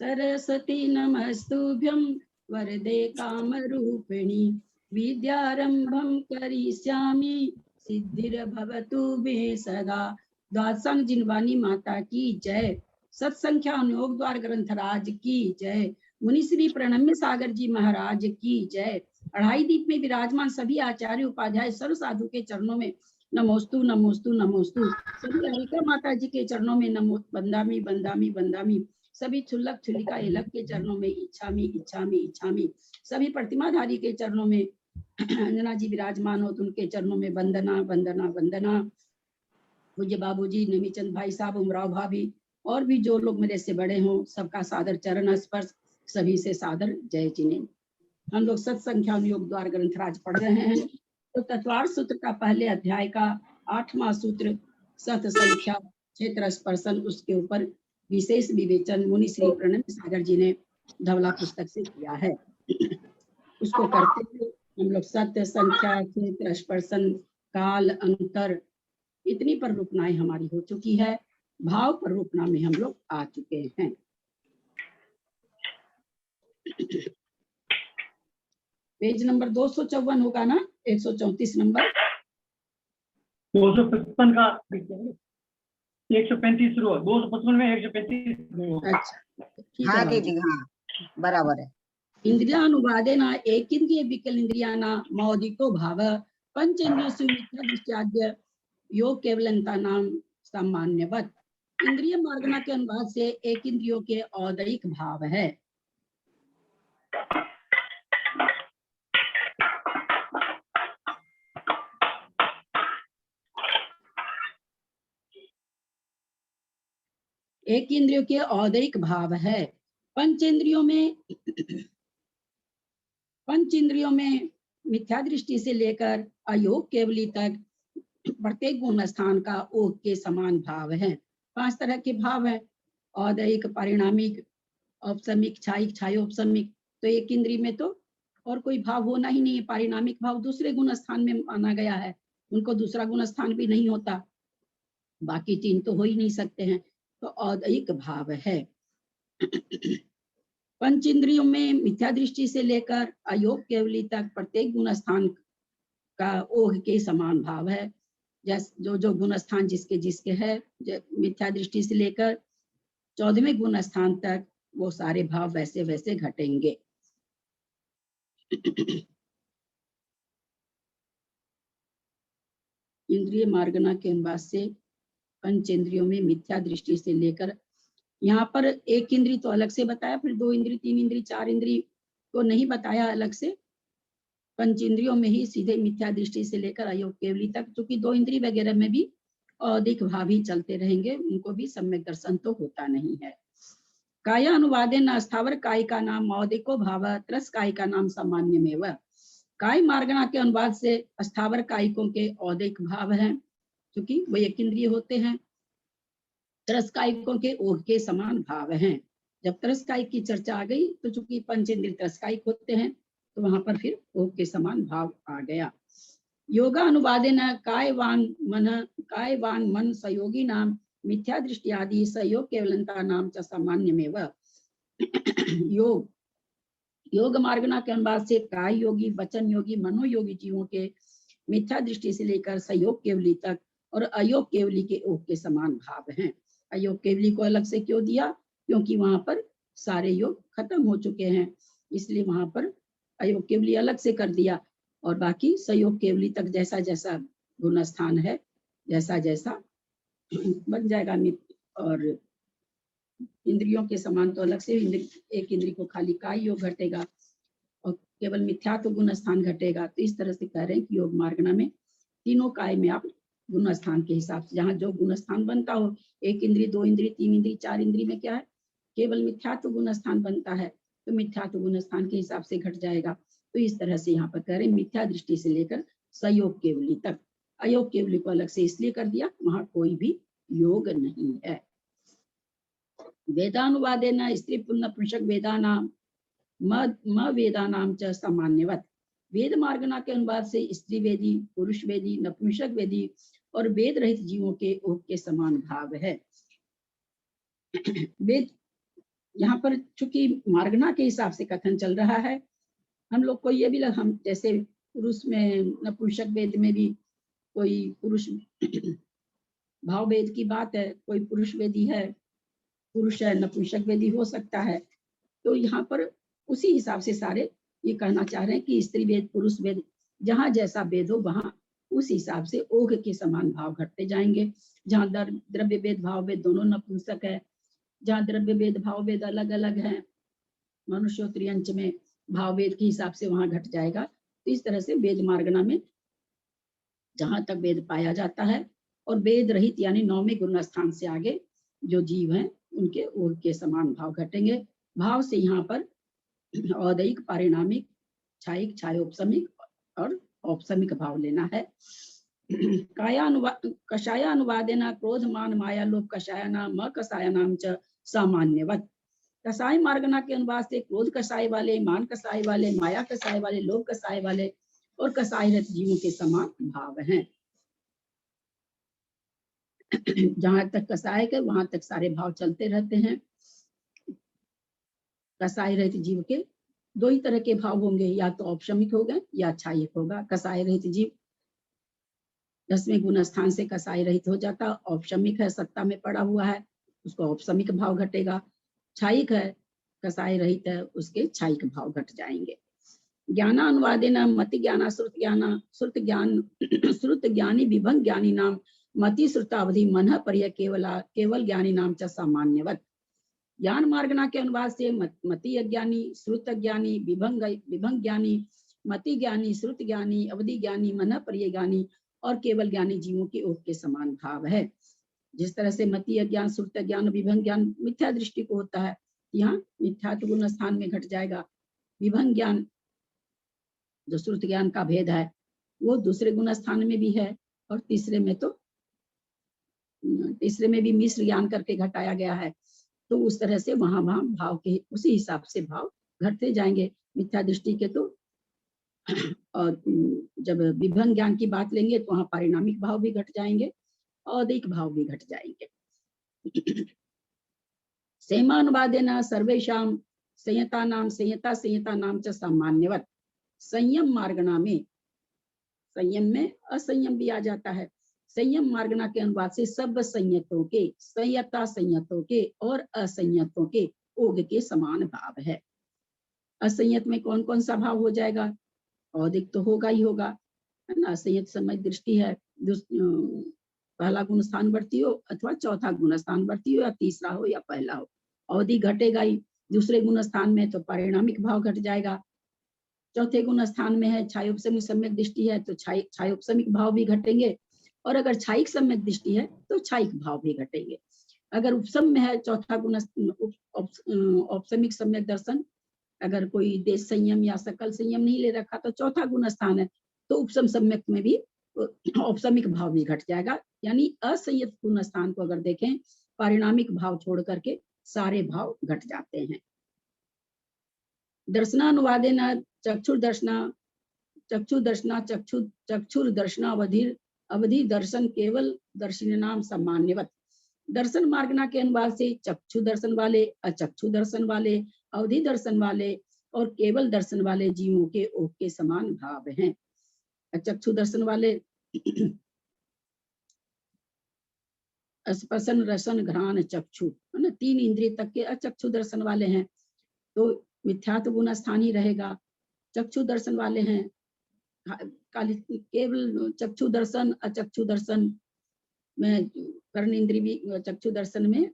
सरस्वती नमस्तुभ्यं वरदे कामरूपिणी विद्यारंभं करिष्यामि सिद्धिर्भवतु मे सदा। द्वादशांग जिनवानी माता की जय। सत्संख्या अनुयोग द्वार ग्रंथराज की जय। मुनिश्री प्रणम्य सागर जी महाराज की जय। अढ़ाई दीप में विराजमान सभी आचार्य उपाध्याय सर्व साधु के चरणों में नमोस्तु नमोस्तु नमोस्तु। सभी हरिका माता जी के चरणों में नमो बंदामी बंदामी बंदामी। सभी छुल्लक छुल्लिका एलक के चरणों में इच्छामी इच्छामी इच्छामी। सभी प्रतिमाधारी के चरणों में अंजना जी विराजमान हो तो उनके चरणों में वंदना वंदना वंदना। पूज्य बाबूजी, नेमीचंद भाई साहब, उमराव भाभी और भी जो लोग मेरे से बड़े हों, सबका सादर चरण स्पर्श, सभी से सादर जय जिने। हम लोग सत्संख्या योग द्वार ग्रंथराज पढ़ रहे हैं। तो तत्वार सूत्र का पहले अध्याय का 8वां सूत्र सत संख्या क्षेत्र स्पर्शन, उसके ऊपर विशेष विवेचन मुनि श्री प्रणम्य सागर जी ने धवला पुस्तक से किया है। उसको करते हुए हम लोग सत्य संख्या क्षेत्र स्पर्शन काल अंतर इतनी पर रूपनाएं हमारी हो चुकी है। भाव पर रूपना में हम लोग आ चुके हैं। पेज नंबर 254 होगा ना, 134 नंबर 255 का 135 शुरू, 255 में 135। अच्छा हाँ दीदी, हाँ बराबर है। इंद्रियानुवादेन एकिंद्रिय विकल इंद्रियाना मौदिको भाव पंचेन्द्रियेषु मिथ्या दृष्ट्याद्य योग केवलता नाम सामान्यवत। इंद्रिय मार्गना के अनुवाद से एक इंद्रियों के औदयिक भाव है। एक इंद्रियों के औदयिक भाव है। पंचेंद्रियों में मिथ्या दृष्टि से लेकर अयोग केवली तक प्रत्येक गुण स्थान का ओग के समान भाव है। 5 तरह के भाव है, औदयिक, परिणामिक, औपसमिक, क्षायिक, क्षायोपसमिक। तो एक इंद्रिय में तो और कोई भाव होना ही नहीं है। परिणामिक भाव दूसरे गुण स्थान में माना गया है, उनको दूसरा गुण स्थान भी नहीं होता, बाकी 3 तो हो ही नहीं सकते हैं। तो औदयिक भाव है। पंच इंद्रियों में मिथ्या दृष्टि से लेकर अयोग केवली तक प्रत्येक गुण स्थान का ओघ के समान भाव है। जो जो गुण स्थान जिसके जिसके है, मिथ्या दृष्टि से लेकर 14वें गुण स्थान तक वो सारे भाव वैसे वैसे घटेंगे। इंद्रिय मार्गना के अनुवाद से पंचेंद्रियों में मिथ्या दृष्टि से लेकर, यहाँ पर एक इंद्री तो अलग से बताया, फिर 2 इंद्री, 3 इंद्री, 4 इंद्री को नहीं बताया अलग से। पंच इंद्रियों में ही सीधे मिथ्या दृष्टि से लेकर अयोग केवली तक, क्योंकि 2 इंद्री वगैरह में भी अधिक भाव ही चलते रहेंगे, उनको भी सम्यक दर्शन तो होता नहीं है। काया अनुवादे न स्थावर काय का नाम मौदिको भाव त्रस काय का नाम सामान्य में। काय मार्गना के अनुवाद से स्थावर कायिकों के औदिक भाव हैं, क्योंकि वो एक इंद्रिय होते हैं। त्रस कायिकों के ओघ के समान भाव हैं। जब त्रस कायिक की चर्चा आ गई तो चूंकि पंचेंद्रिय त्रस कायिक होते हैं तो वहां पर फिर ओघ के समान भाव आ गया। योगा अनुवादे न कायवान मन सयोगी नाम मिथ्या दृष्टि आदि सयोग केवलता नाम च सामान्य में। योग मार्गना के अनुवाद से काय योगी, वचन योगी, मनोयोगी जीवों के मिथ्या दृष्टि से लेकर सयोग केवली तक और अयोग केवली के ओघ के समान भाव हैं। अयोग केवली को अलग से क्यों दिया? क्योंकि वहां पर सारे योग खत्म हो चुके हैं, इसलिए वहां पर अयोग केवली अलग से कर दिया। और बाकी सयोग केवली तक जैसा जैसा गुण स्थान है, जैसा जैसा बन जाएगा। और इंद्रियों के समान तो अलग से एक इंद्रिय को खाली काय योग घटेगा और केवल मिथ्या तो गुण स्थान घटेगा। तो इस तरह से कह रहे हैं कि योग मार्गना में तीनों काय में आप गुण स्थान के हिसाब से जहाँ जो गुण स्थान बनता हो, एक इंद्रिय, 2 इंद्रिय, 3 इंद्रिय, 4 इंद्रिय में क्या है, केवल मिथ्या तो गुण स्थान बनता है, तो मिथ्या तो गुण स्थान के हिसाब से घट जाएगा। तो इस तरह से यहाँ पर कह रहे हैं मिथ्या दृष्टि से लेकर सयोग केवली तक। अयोग केवली को अलग से इसलिए कर दिया, वहां कोई भी योग नहीं है। वेदानुवादे न स्त्री पुनः वेदानाम म वेदानाम च सामान्यवत। वेद मार्गना के अनुवाद से स्त्री वेदी, पुरुष वेदी, नपुंसक वेदी और वेद रहित जीवों के ओघ के समान भाव है। वेद यहाँ पर चूंकि मार्गना के हिसाब से कथन चल रहा है, हम लोग को ये भी हम जैसे पुरुष में नपुंसक वेद में भी कोई पुरुष भाव वेद की बात है, कोई पुरुष वेदी है, पुरुष है, नपुंसक वेदी हो सकता है। तो यहाँ पर उसी हिसाब से सारे ये कहना चाह रहे हैं कि स्त्री वेद पुरुष वेद जहाँ जैसा वेद हो वहाँ उस हिसाब से ओघ के समान भाव घटते जाएंगे। जहाँ द्रव्य वेद भाव वेद दोनों नपुंसक है, जहाँ द्रव्य वेद भाव वेद अलग अलग है, मनुष्योत्तरी अंश में भाव वेद के हिसाब से वहां घट जाएगा। तो इस तरह से वेद मार्गना में जहां तक वेद पाया जाता है और वेद रहित यानी 9वें गुण स्थान से आगे जो जीव हैं उनके ओघ के समान भाव घटेंगे। भाव से यहाँ पर औदैहिक, पारिणामिक, छायिक, छायोपशमिक और औपशमिक भाव लेना है। कषायानुवादेन क्रोधमान माया लोभ कषायानाम अकषायानाम च सामान्यवत्। कसाय मार्गना के अनुवाद से क्रोध कसाय वाले, मान कसाय वाले, माया कसाय वाले, लोभ कसाय वाले और कसाय रहित जीवों के समान भाव हैं। जहां तक कसाय के वहां तक सारे भाव चलते रहते हैं। कसाय रहित जीव के दो ही तरह के भाव होंगे, या तो औपशमिक होगा या छायिक होगा। कसाय रहित जीव 10वें गुण स्थान से कसाय रहित हो जाता, औपशमिक है, सत्ता में पड़ा हुआ है, उसको औपशमिक भाव घटेगा। छायिक है, कसाय रहित है, उसके छायिक भाव घट जाएंगे। ज्ञानानुवादेन मति ज्ञाना श्रुत ज्ञानी विभंग ज्ञानी नाम मति श्रुतावधि मन पर्य केवल ज्ञानी नाम च सामान्यवत्। ज्ञान मार्गना के अनुवाद से मति अज्ञानी, श्रुत ज्ञानी, विभंग ज्ञानी, मति ज्ञानी, श्रुत ज्ञानी, अवधि ज्ञानी, मन पर्य ज्ञानी और केवल ज्ञानी जीवों के ओघ के समान भाव है। जिस तरह से मति अज्ञान, श्रुत ज्ञान, विभंग ज्ञान मिथ्या दृष्टि को होता है, यहाँ मिथ्यात्व गुण स्थान में घट जाएगा। विभंग ज्ञान जो श्रुत ज्ञान का भेद है वो दूसरे गुण स्थान में भी है और तीसरे में भी मिश्र ज्ञान करके घटाया गया है। तो उस तरह से वहां भाव के उसी हिसाब से भाव घटते जाएंगे मिथ्या दृष्टि के। तो और जब विभंग ज्ञान की बात लेंगे तो वहां पारिणामिक भाव भी घट जाएंगे, औदैहिक भाव भी घट जाएंगे। सेमानुवादेन सर्वेषां संयता नाम च सामान्यवत्। संयम मार्गना में, संयम में असंयम भी आ जाता है। संयम मार्गना के अनुवाद से सब संयतों के, संयता संयतों के और असंयतों के ओघ के समान भाव है। असंयत में कौन कौन सा भाव हो जाएगा? औदिक तो होगा ही होगा, है ना। असंयत समय दृष्टि है, पहला गुण स्थान बढ़ती हो अथवा चौथा गुण स्थान बढ़ती हो या तीसरा हो या पहला हो, अवधि घटेगा ही। दूसरे गुण स्थान में तो पारिणामिक भाव घट जाएगा। चौथे गुण स्थान में है छायोपशमिक सम्यक दृष्टि है तो छायोपशमिक भाव भी घटेंगे, और अगर छायिक सम्यक दृष्टि है तो छायिक भाव भी घटेंगे। अगर उपसम में है चौथा गुण औपशमिक सम्यक दर्शन, अगर कोई देश संयम या सकल संयम नहीं ले रखा तो चौथा गुण स्थान है, तो उपसम सम्यक में भी औपशमिक भाव भी घट जाएगा। यानी असंयत गुण स्थान को अगर देखें, पारिणामिक भाव छोड़ करके सारे भाव घट जाते हैं। दर्शनानुवादेन चक्षुर्दर्शना अवधि दर्शन केवल दर्शिनी नाम सामान्यवत्। दर्शन मार्गना के अनुवाद से चक्षु दर्शन वाले, अचक्षु दर्शन वाले, अवधि दर्शन वाले और केवल दर्शन वाले जीवों के ओघ के समान भाव हैं। अचक्षु दर्शन वाले स्पर्शन, रसन, घ्राण, चक्षु, है ना, 3 इंद्रिय तक के अचक्षु दर्शन वाले हैं तो मिथ्यात्व गुण स्थान ही रहेगा। चक्षु दर्शन वाले हैं, केवल चक्षु दर्शन, अचक्षु दर्शन में कर्ण इंद्रिय भी, चक्षु दर्शन में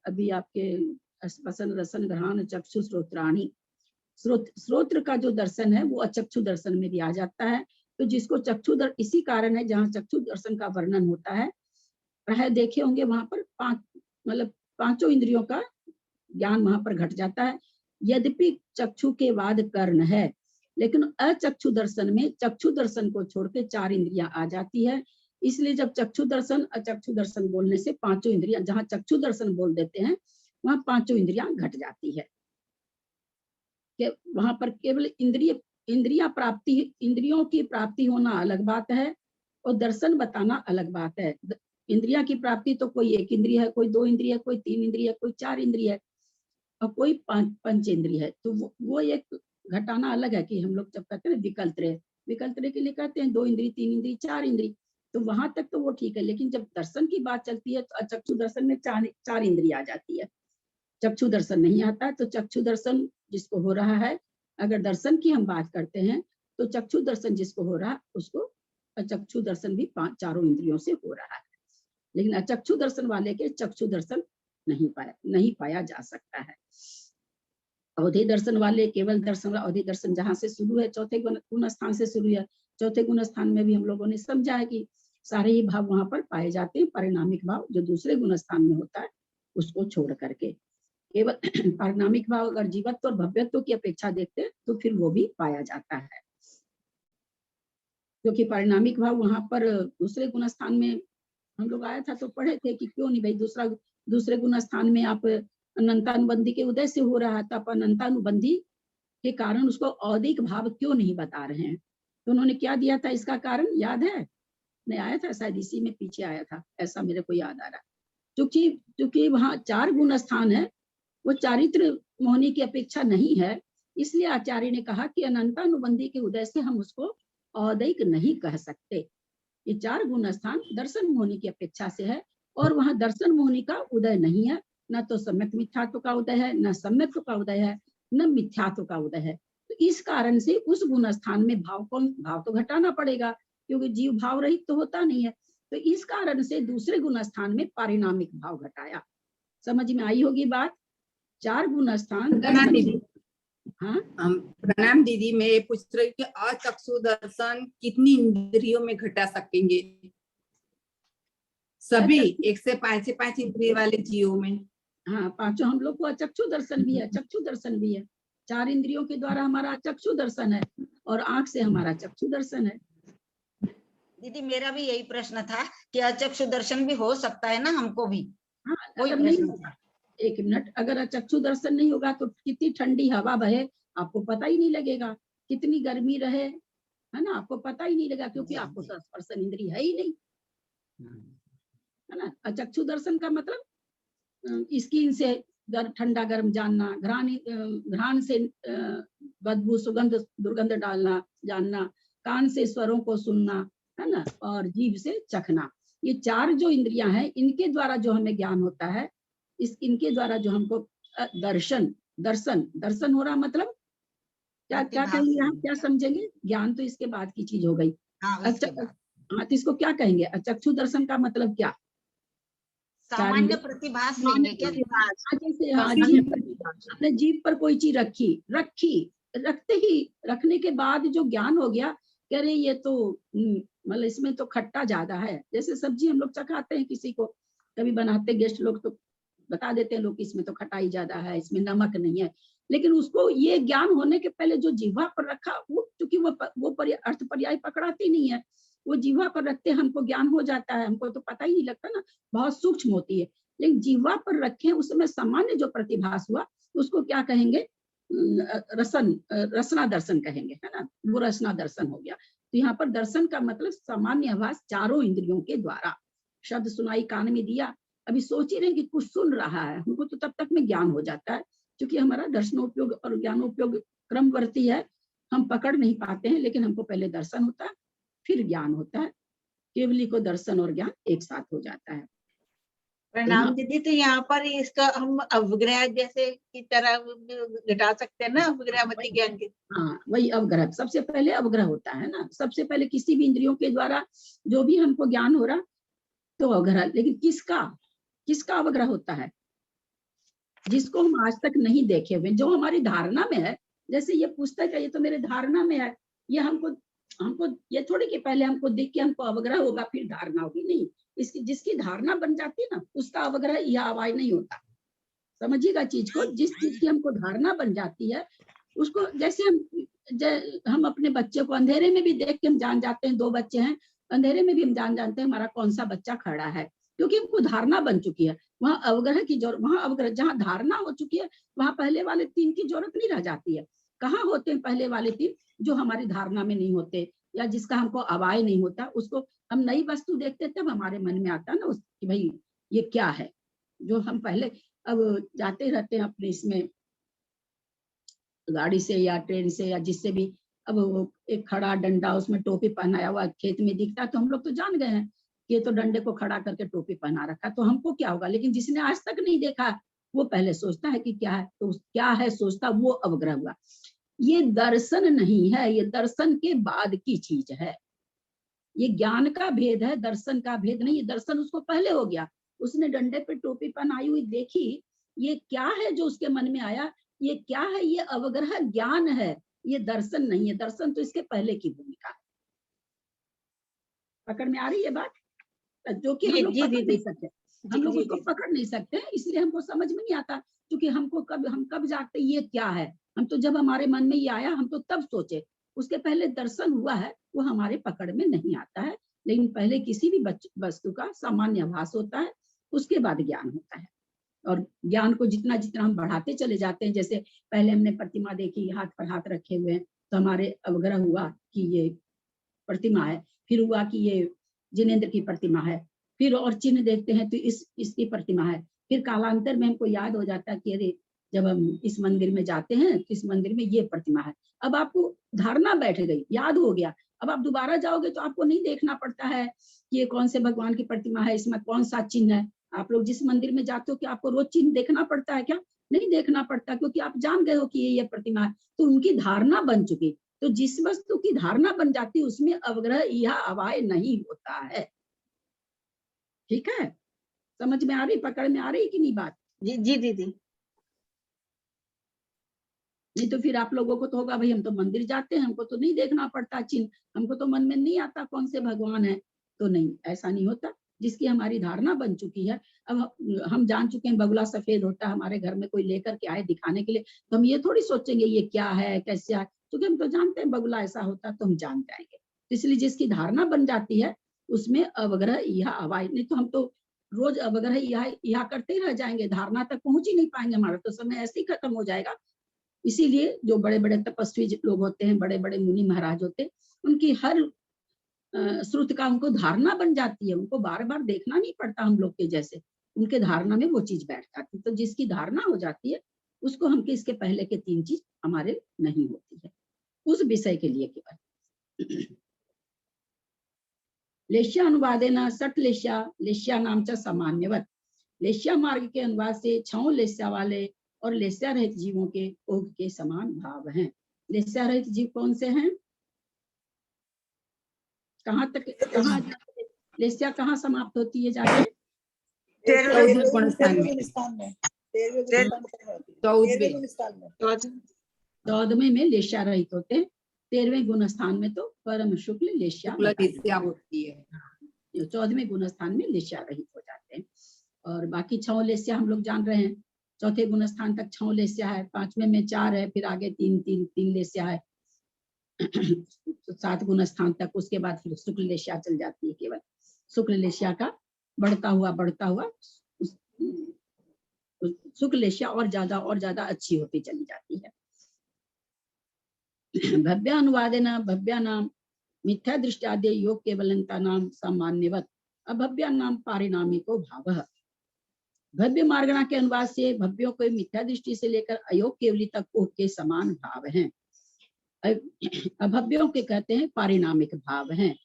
अभी आपके स्पर्शन, रसन, घ्राण, चक्षु, श्रोत्राणी, श्रोत्र का जो दर्शन है वो अचक्षु दर्शन में भी आ जाता है। तो जिसको इसी कारण है जहाँ चक्षु दर्शन का वर्णन होता है, प्राय देखे होंगे वहां पर 5 पांचों इंद्रियों का ज्ञान वहां पर घट जाता है। यद्यपि चक्षु के बाद कर्ण है, लेकिन अचक्षु दर्शन में चक्षु दर्शन को छोड़ के 4 इंद्रियां आ जाती है। इसलिए जब चक्षु दर्शन अचक्षु दर्शन बोलने से पांचों इंद्रियां, जहां चक्षु दर्शन बोल देते हैं वहां पांचों इंद्रियां घट जाती है। कि वहां पर केवल इंद्रियों की प्राप्ति होना अलग बात है और दर्शन बताना अलग बात है। इंद्रिया की प्राप्ति तो कोई 1 इंद्रिय है, कोई 2 इंद्रिय है, कोई 3 इंद्रिय है, कोई 4 इंद्रिय है, और कोई पंचेंद्रिय है। तो वो एक घटाना अलग है कि हम लोग जब कहते हैं विकल्प के लिए कहते हैं 2 इंद्री, 3 इंद्री, 4 इंद्री, तो वहां तक तो वो ठीक है। लेकिन जब दर्शन की बात चलती है तो अचक्षु दर्शन में 4 इंद्री आ जाती है, चक्षु दर्शन नहीं आता। तो चक्षु दर्शन जिसको हो रहा है, अगर दर्शन की हम बात करते हैं तो चक्षु दर्शन जिसको हो रहा है उसको अचक्षु दर्शन भी 4 इंद्रियों से हो रहा है। लेकिन अचक्षु दर्शन वाले के चक्षु दर्शन नहीं पाया जा सकता है। अवधि दर्शन वाले केवल दर्शन, अवधि दर्शन जहां से शुरू है, चौथे गुण स्थान से शुरू है। चौथे गुण स्थान में भी हम लोगों ने समझा है कि सारे ही भाव वहां पर पाए जाते हैं, परिणामिक भाव जो दूसरे गुण स्थान में होता है उसको छोड़ करके। केवल परिणामिक भाव अगर जीवत्व और भव्यत्व की अपेक्षा देखते हैं तो फिर वो भी पाया जाता है, क्योंकि परिणामिक भाव वहां पर दूसरे गुण स्थान में हम लोग आया था तो पढ़े थे कि क्यों नहीं भाई दूसरे गुण स्थान में आप अनंतानुबंधी के उदय से हो रहा था, पर अनंतानुबंधी के कारण उसको औदिक भाव क्यों नहीं बता रहे हैं। तो उन्होंने क्या दिया था, इसका कारण याद है? नहीं आया था शायद, इसी में पीछे आया था, ऐसा मेरे को याद आ रहा है। क्योंकि वहाँ 4 गुण स्थान है, वो चारित्र मोहनी की अपेक्षा नहीं है, इसलिए आचार्य ने कहा कि अनंतानुबंधी के उदय से हम उसको औदिक नहीं कह सकते। ये 4 गुण स्थान दर्शन मोहनी की अपेक्षा से है, और वहां दर्शन मोहनी का उदय नहीं है, न तो सम्यक मिथ्यात्व का उदय है, न सम्यक का उदय है, न मिथ्यात्व का उदय है। तो इस कारण से उस गुण स्थान में भाव तो घटाना पड़ेगा, क्योंकि जीव भाव रहित तो होता नहीं है। तो इस कारण से दूसरे गुण स्थान में पारिणामिक भाव घटाया। समझ में आई होगी बात? 4 गुण स्थान दर्शन। हाँ प्रणाम दीदी, मैं ये पूछ रही हूँ कि अचक्षु दर्शन कितनी इंद्रियों में घटा सकेंगे? सभी 1 से 5 इंद्रिय वाले जीवों में? हाँ, 5 हम लोग को अचक्षु दर्शन भी है, चक्षु दर्शन भी है। 4 इंद्रियों के द्वारा हमारा चक्षु दर्शन है और आंख से हमारा चक्षु दर्शन है। दीदी मेरा भी यही प्रश्न था कि अचक्षु दर्शन भी हो सकता है ना हमको भी? हाँ, कोई अगर नहीं प्रश्न होगा, था। 1 मिनट, अगर अचक्षु दर्शन नहीं होगा तो कितनी ठंडी हवा बहे आपको पता ही नहीं लगेगा, कितनी गर्मी रहे, है ना, आपको पता ही नहीं लगेगा, क्योंकि आपको तो स्पर्शन इंद्रिय है ही नहीं, है ना। अचक्षु दर्शन का मतलब स्किन से ठंडा गर्म जानना, घ्राण से बदबू सुगंध दुर्गंध डालना जानना, कान से स्वरों को सुनना, है ना, और जीभ से चखना। ये 4 जो इंद्रियां हैं, इनके द्वारा जो हमें ज्ञान होता है, इनके द्वारा जो हमको दर्शन हो रहा, मतलब क्या कहेंगे हम, क्या समझेंगे? ज्ञान तो इसके बाद की चीज हो गई। अच्छा, हाँ, तो इसको क्या कहेंगे? अचक्षु दर्शन का मतलब क्या? सामान्य प्रतिभास लेंगे क्या? जैसे आपने जीभ पर कोई चीज रखते ही रखने के बाद जो ज्ञान हो गया, कह रहे ये तो मतलब इसमें तो खट्टा ज्यादा है। जैसे सब्जी हम लोग चखाते हैं, किसी को कभी बनाते गेस्ट लोग तो बता देते हैं लोग इसमें तो खटाई ज्यादा है, इसमें नमक नहीं है। लेकिन उसको ये ज्ञान होने के पहले जो जीवा पर रखा, वो क्योंकि वो अर्थ पर्याय पकड़ाती नहीं है, वो जीवा पर रखते हमको ज्ञान हो जाता है, हमको तो पता ही नहीं लगता ना, बहुत सूक्ष्म होती है। लेकिन जीवा पर रखे उसमें सामान्य जो प्रतिभास हुआ उसको क्या कहेंगे? रसना दर्शन कहेंगे, है ना, वो रसना दर्शन हो गया। तो यहाँ पर दर्शन का मतलब सामान्य आभास 4 इंद्रियों के द्वारा। शब्द सुनाई कान में दिया, अभी सोच ही रहे कि कुछ सुन रहा है, हमको तो तब तक में ज्ञान हो जाता है, क्योंकि हमारा दर्शनोपयोग और ज्ञानोपयोग क्रमवर्ती है, हम पकड़ नहीं पाते हैं। लेकिन हमको पहले दर्शन होता है, फिर ज्ञान होता है। केवली को दर्शन और ज्ञान एक साथ हो जाता है। प्रणाम दीदी, तो यहाँ पर इसका हम अवग्रह जैसे की तरह घटा सकते हैं ना, अवग्रहवती ज्ञान के? हाँ, वही अवग्रह, सबसे पहले अवग्रह होता है ना, सबसे पहले किसी भी इंद्रियों के द्वारा जो भी हमको ज्ञान हो रहा तो अवग्रह। लेकिन किसका अवग्रह होता है? जिसको हम आज तक नहीं देखे हुए, जो हमारी धारणा में है। जैसे ये पुस्तक है, ये तो मेरे धारणा में है, ये हमको ये थोड़ी कि पहले हमको देख के हमको अवग्रह होगा फिर धारणा होगी, नहीं। इसकी जिसकी धारणा बन जाती है ना, उसका अवग्रह या आवाज नहीं होता। समझिएगा चीज को, जिस चीज की हमको धारणा बन जाती है उसको, जैसे हम अपने बच्चे को अंधेरे में भी देख के हम जान जाते हैं, 2 बच्चे हैं अंधेरे में भी हम जान जानते हैं हमारा कौन सा बच्चा खड़ा है, क्योंकि हमको धारणा बन चुकी है। वहाँ अवग्रह की जरूरत, वहाँ अवग्रह जहाँ धारणा हो चुकी है वहाँ पहले वाले 3 की जरूरत नहीं रह जाती है। कहाँ होते हैं पहले वाले 3? जो हमारी धारणा में नहीं होते, या जिसका हमको अवाय नहीं होता, उसको हम नई वस्तु देखते तब हमारे मन में आता है ना कि भाई ये क्या है। जो हम पहले अब जाते रहते हैं अपने इसमें गाड़ी से या ट्रेन से या जिससे भी, अब वो एक खड़ा डंडा उसमें टोपी पहनाया हुआ खेत में दिखता है तो हम लोग तो जान गए हैं कि ये तो डंडे को खड़ा करके टोपी पहना रखा, तो हमको क्या होगा। लेकिन जिसने आज तक नहीं देखा वो पहले सोचता है कि क्या है, तो क्या है सोचता, वो अवग्रह हुआ। ये दर्शन नहीं है, ये दर्शन के बाद की चीज है। ये ज्ञान का भेद है, दर्शन का भेद नहीं। ये दर्शन उसको पहले हो गया, उसने डंडे पे टोपी पहनाई हुई देखी, ये क्या है जो उसके मन में आया, ये क्या है, ये अवग्रह ज्ञान है, ये दर्शन नहीं है। दर्शन तो इसके पहले की भूमिका है। पकड़ में आ रही है बात, जो कि हम लोग पकड़ नहीं सकते, हम लोग उसको पकड़ नहीं सकते, इसलिए हमको समझ में नहीं आता। क्योंकि हमको हम कब जागते ये क्या है, हम तो जब हमारे मन में ये आया हम तो तब सोचे, उसके पहले दर्शन हुआ है, वो हमारे पकड़ में नहीं आता है। लेकिन पहले किसी भी वस्तु का सामान्य आभास होता है, उसके बाद ज्ञान होता है। और ज्ञान को जितना जितना हम बढ़ाते चले जाते हैं, जैसे पहले हमने प्रतिमा देखी, हाथ पर हाथ रखे हुए हैं, तो हमारे अवग्रह हुआ कि ये प्रतिमा है, फिर हुआ कि ये जिनेंद्र की प्रतिमा है, फिर और चिन्ह देखते हैं तो इसकी प्रतिमा है, फिर कालांतर में हमको याद हो जाता है कि अरे जब हम इस मंदिर में जाते हैं तो इस मंदिर में ये प्रतिमा है। अब आपको धारणा बैठ गई, याद हो गया, अब आप दोबारा जाओगे तो आपको नहीं देखना पड़ता है कि ये कौन से भगवान की प्रतिमा है, इसमें कौन सा चिन्ह है। आप लोग जिस मंदिर में जाते हो, कि आपको रोज चिन्ह देखना पड़ता है क्या? नहीं देखना पड़ता, क्योंकि आप जान गए हो कि ये प्रतिमा है, तो उनकी धारणा बन चुकी। तो जिस वस्तु की धारणा बन जाती है उसमें अवग्रह यह अवाय नहीं होता है। ठीक है, समझ में आ रही, पकड़ में आ रही कि नहीं बात? जी जी दीदी। नहीं तो फिर आप लोगों को तो होगा भाई हम तो मंदिर जाते हैं, हमको तो नहीं देखना पड़ता चिन्ह, हमको तो मन में नहीं आता कौन से भगवान है। तो नहीं, ऐसा नहीं होता। जिसकी हमारी धारणा बन चुकी है, अब हम जान चुके हैं बगुला सफेद होता है, हमारे घर में कोई लेकर के आए दिखाने के लिए, तो हम ये थोड़ी सोचेंगे ये क्या है कैसे है, क्योंकि हम तो जानते हैं बगुला ऐसा होता है, तो हम जान जाएंगे। इसलिए जिसकी धारणा बन जाती है उसमें अवग्रह यह अवाय, नहीं तो हम तो रोज अवग्रह यह करते ही रह जाएंगे, धारणा तक पहुंच ही नहीं पाएंगे, हमारा तो समय ऐसे ही खत्म हो जाएगा। इसीलिए जो बड़े बड़े तपस्वी लोग होते हैं, बड़े बड़े मुनि महाराज होते हैं, उनकी हर श्रुत का उनको धारणा बन जाती है, उनको बार बार देखना नहीं पड़ता हम लोग के जैसे, उनके धारणा में वो चीज बैठ जाती है। तो जिसकी धारणा हो जाती है उसको हम इसके पहले के 3 चीज हमारे नहीं होती है, उस विषय के लिए केवल। लेश्या अनुवादेन सट लेश्या लेश्या नाम च सामान्यवत, लेश्या मार्ग के अनुवाद से 6 लेश्या वाले और लेश्या रहित जीवों के ओघ के समान भाव हैं। लेश्या रहित जीव कौन से हैं? कहाँ तक, कहाँ लेश्या कहाँ समाप्त होती है जाके? 14वें में लेश्या रहित होते हैं, 13वें गुण स्थान में तो परम शुक्ल लेश्या होती है, 14वें गुण स्थान में लेश्या रहित हो जाते हैं। और बाकी 6 लेश्या हम लोग जान रहे हैं, 4थे गुण स्थान तक 6 लेश्या है, 5वें में 4 है, फिर आगे 3 लेश्या है 7 गुण स्थान तक। उसके बाद फिर शुक्ल लेश्या चल जाती है, केवल शुक्ल लेश्या का बढ़ता हुआ शुक्ल लेश्या और ज्यादा अच्छी होती चली जाती है। भव्य अनुवादेन भव्या नाम मिथ्या दृष्टादे योग केवलंता नाम सामान्यवत, अभव्या नाम पारिणामिको भाव। भव्य मार्गणा के अनुवाद से भव्यों को मिथ्या दृष्टि से लेकर अयोग केवली तक के समान भाव हैं। अभव्यों के कहते हैं पारिणामिक भाव हैं।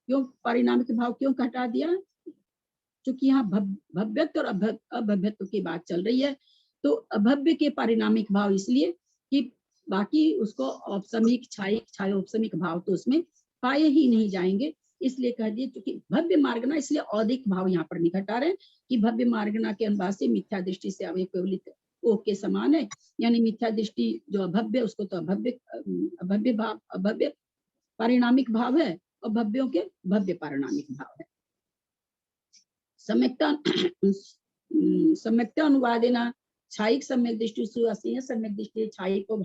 क्यों पारिणामिक भाव क्यों हटा दिया? क्योंकि यहाँ भव्यत्व और अभव्यत्व की बात चल रही है, तो अभव्य के पारिणामिक भाव इसलिए कि बाकी उसको औपसमिक छायोपसमिक भाव तो उसमें पाए ही नहीं जाएंगे, इसलिए कह दिए। क्योंकि भव्य मार्गना इसलिए औदिक भाव यहाँ पर निकट आ रहे हैं कि भव्य मार्गना के अनुवाद से मिथ्या दृष्टि से अवयवलित ओक के समान है, यानी मिथ्या दृष्टि जो अभव्य उसको तो अभव्य भाव, अभव्य पारिणामिक भाव है, और भव्यों के भव्य पारिणामिक भाव है। सम्यक्ता अनुवादेना छायिक सम्यक दृष्टि असंयत सम्यक दृष्टि छायिको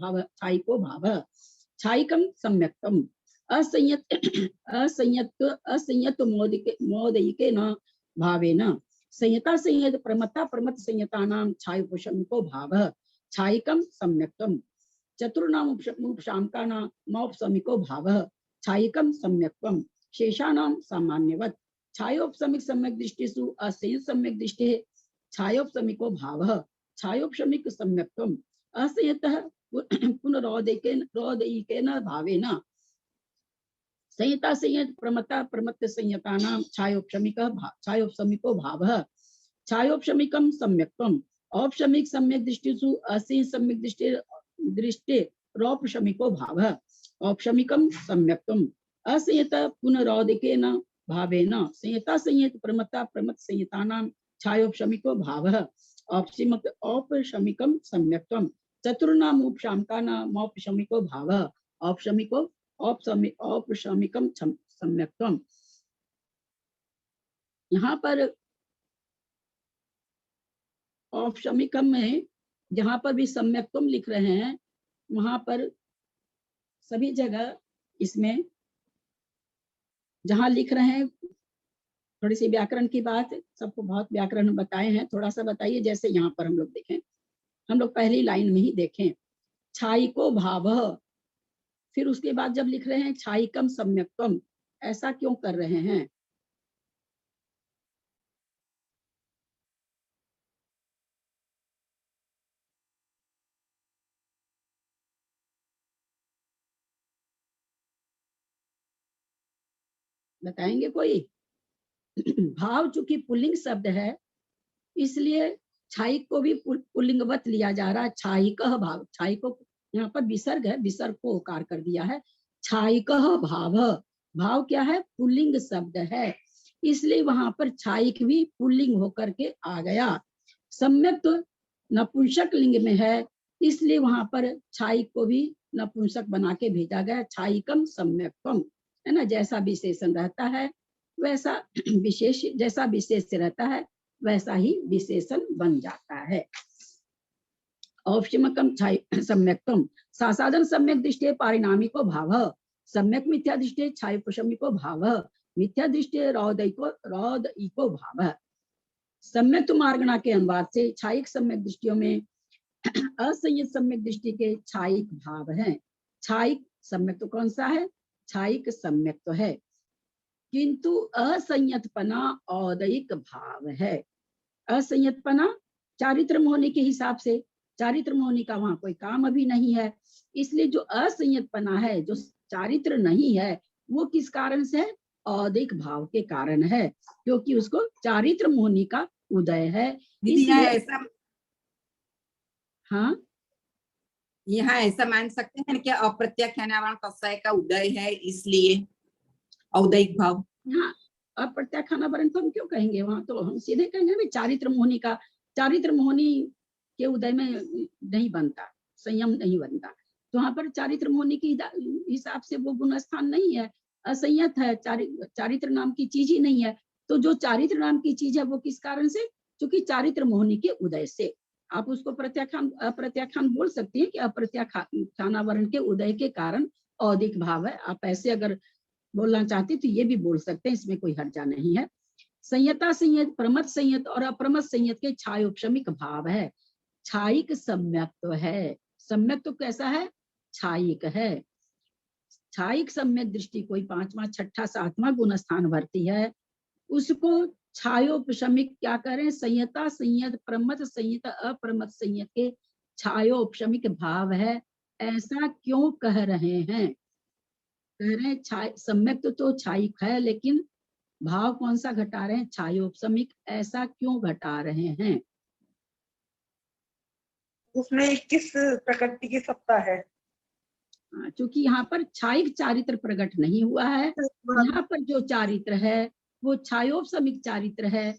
भाव छायिकम सम्यक्तम असंयत मोदयिके न भावेन संयता संयत प्रमत्ता प्रमत्त संयतानां छायोपशमिको भाव छायिकम सम्यक्तम चतुर्णाम उपशामकानां मौपशमिको भाव छायिकम सम्यक्तम शेषाणां सामान्यवत छायोपशमिक सम्यक दृष्टिषु असंयत सम्यक दृष्टि छायोपशमिको भाव छायोपशमिक सम्यक्त्वम् असंयतः पुनरोदैकेन भावेन संयता संयत प्रमता प्रमत्त संयतानां छायोपशमिको भावः छायोपशमिकं सम्यक्त्वम् औपशमिक सम्यक दृष्टिषु असंयत सम्यक दृष्टि रौपशमिको भावः औपशमिकं सम्यक्त्वम् असंयत पुनरोदैकेन भावेन संयता संयत प्रमता प्रमत्त संयतानां छायोपशमिको भावः औपशमिकं सम्यक्त्वम् चतुर्णाम उपशामकानां औपशमिको भावः औपशमिकं सम्यक्त्वम्। यहाँ पर औपशमिकम में जहाँ पर भी सम्यक्त्वम लिख रहे हैं वहां पर सभी जगह इसमें जहाँ लिख रहे हैं थोड़ी सी व्याकरण की बात, सबको बहुत व्याकरण बताए हैं, थोड़ा सा बताइए। जैसे यहाँ पर हम लोग देखें, हम लोग पहली लाइन में ही देखें छायिको भावः, फिर उसके बाद जब लिख रहे हैं छायिकम सम्यक्त्वम, ऐसा क्यों कर रहे हैं? बताएंगे कोई? भाव चूंकि पुल्लिंग शब्द है इसलिए छायिक को भी पुल्लिंगवत लिया जा रहा है। छायिकः भाव, छायिक को यहाँ पर विसर्ग है, विसर्ग को उकार कर दिया है। छायिकः भाव, भाव क्या है? पुल्लिंग शब्द है, इसलिए वहां पर छायिक भी पुल्लिंग होकर के आ गया। सम्यक तो नपुंसक लिंग में है, इसलिए वहां पर छायिक को भी नपुंसक बना के भेजा गया। छायिकम सम्यक्त्वम, है ना। जैसा विशेषण रहता है वैसा विशेष, जैसा विशेष रहता है वैसा ही विशेषण बन जाता है। औपशमिकम सम्यक्त्वम सासाधन सम्यक दृष्टि पारिणामिको भावः सम्यक मिथ्या दृष्टि छायोपशमिको भावः मिथ्या दृष्टि रौदयिको भावः। सम्यक मार्गणा के अनुवाद से छायिक सम्यक दृष्टियों में असंयत सम्यक दृष्टि के छायिक भाव हैं। छायिक सम्यक तो कौन सा है? छायिक सम्यक तो है, किंतु असंयतपना औदयिक भाव है। असंयतपना चारित्र होने के हिसाब से, चारित्र होने का वहां कोई काम अभी नहीं है, इसलिए जो असंयतपना है, जो चारित्र नहीं है, वो किस कारण से है? औदिक भाव के कारण है, क्योंकि उसको चारित्र मोहनी का उदय है। इसलिए ऐसा, हाँ, यहाँ ऐसा मान सकते हैं कि अप्रत्याख्यानावरण कसाय का उदय है, इसलिए औदयिक भाव। हाँ, अप्रत्याख्यानावरण तो हम क्यों कहेंगे, वहां तो हम सीधे कहेंगे भी चारित्र मोहनी का, चारित्र मोहनी के उदय में नहीं बनता, संयम नहीं बनता, तो वहां पर चारित्र मोहनी के हिसाब से वो गुण स्थान नहीं है, असंयत है, चारित्र नाम की चीज ही नहीं है। तो जो चारित्र नाम की चीज है वो किस कारण से? क्योंकि चारित्र मोहनी के उदय से। आप उसको प्रत्याख्यान अप्रत्याख्यान बोल सकती है कि अप्रत्याख्यानावरण के उदय के कारण औदिक भाव है। आप ऐसे अगर बोलना चाहते तो ये भी बोल सकते हैं, इसमें कोई हर्जा नहीं है। संयता संयत, प्रमत संयत और अप्रमत संयत के छायोपशमिक भाव है। छायिक सम्यक्त्व है। सम्यक्त्व कैसा है? छायिक है। छायिक सम्यक दृष्टि कोई पांचवा छठा सातवां गुण स्थान भरती है, उसको छायोपशमिक क्या करें? संयता संयत, प्रमत संयत, अप्रमत संयत के छायोपशमिक भाव है, ऐसा क्यों कह रहे हैं? कह रहे हैं सम्यक तो छायिक है, लेकिन भाव कौन सा घटा रहे हैं? छायोपशमिक। ऐसा क्यों घटा रहे हैं? उसमें 21 प्रकृति की सत्ता है। क्योंकि यहाँ पर छायिक चारित्र प्रकट नहीं हुआ है, यहाँ पर जो चारित्र है वो छायोपशमिक चारित्र है।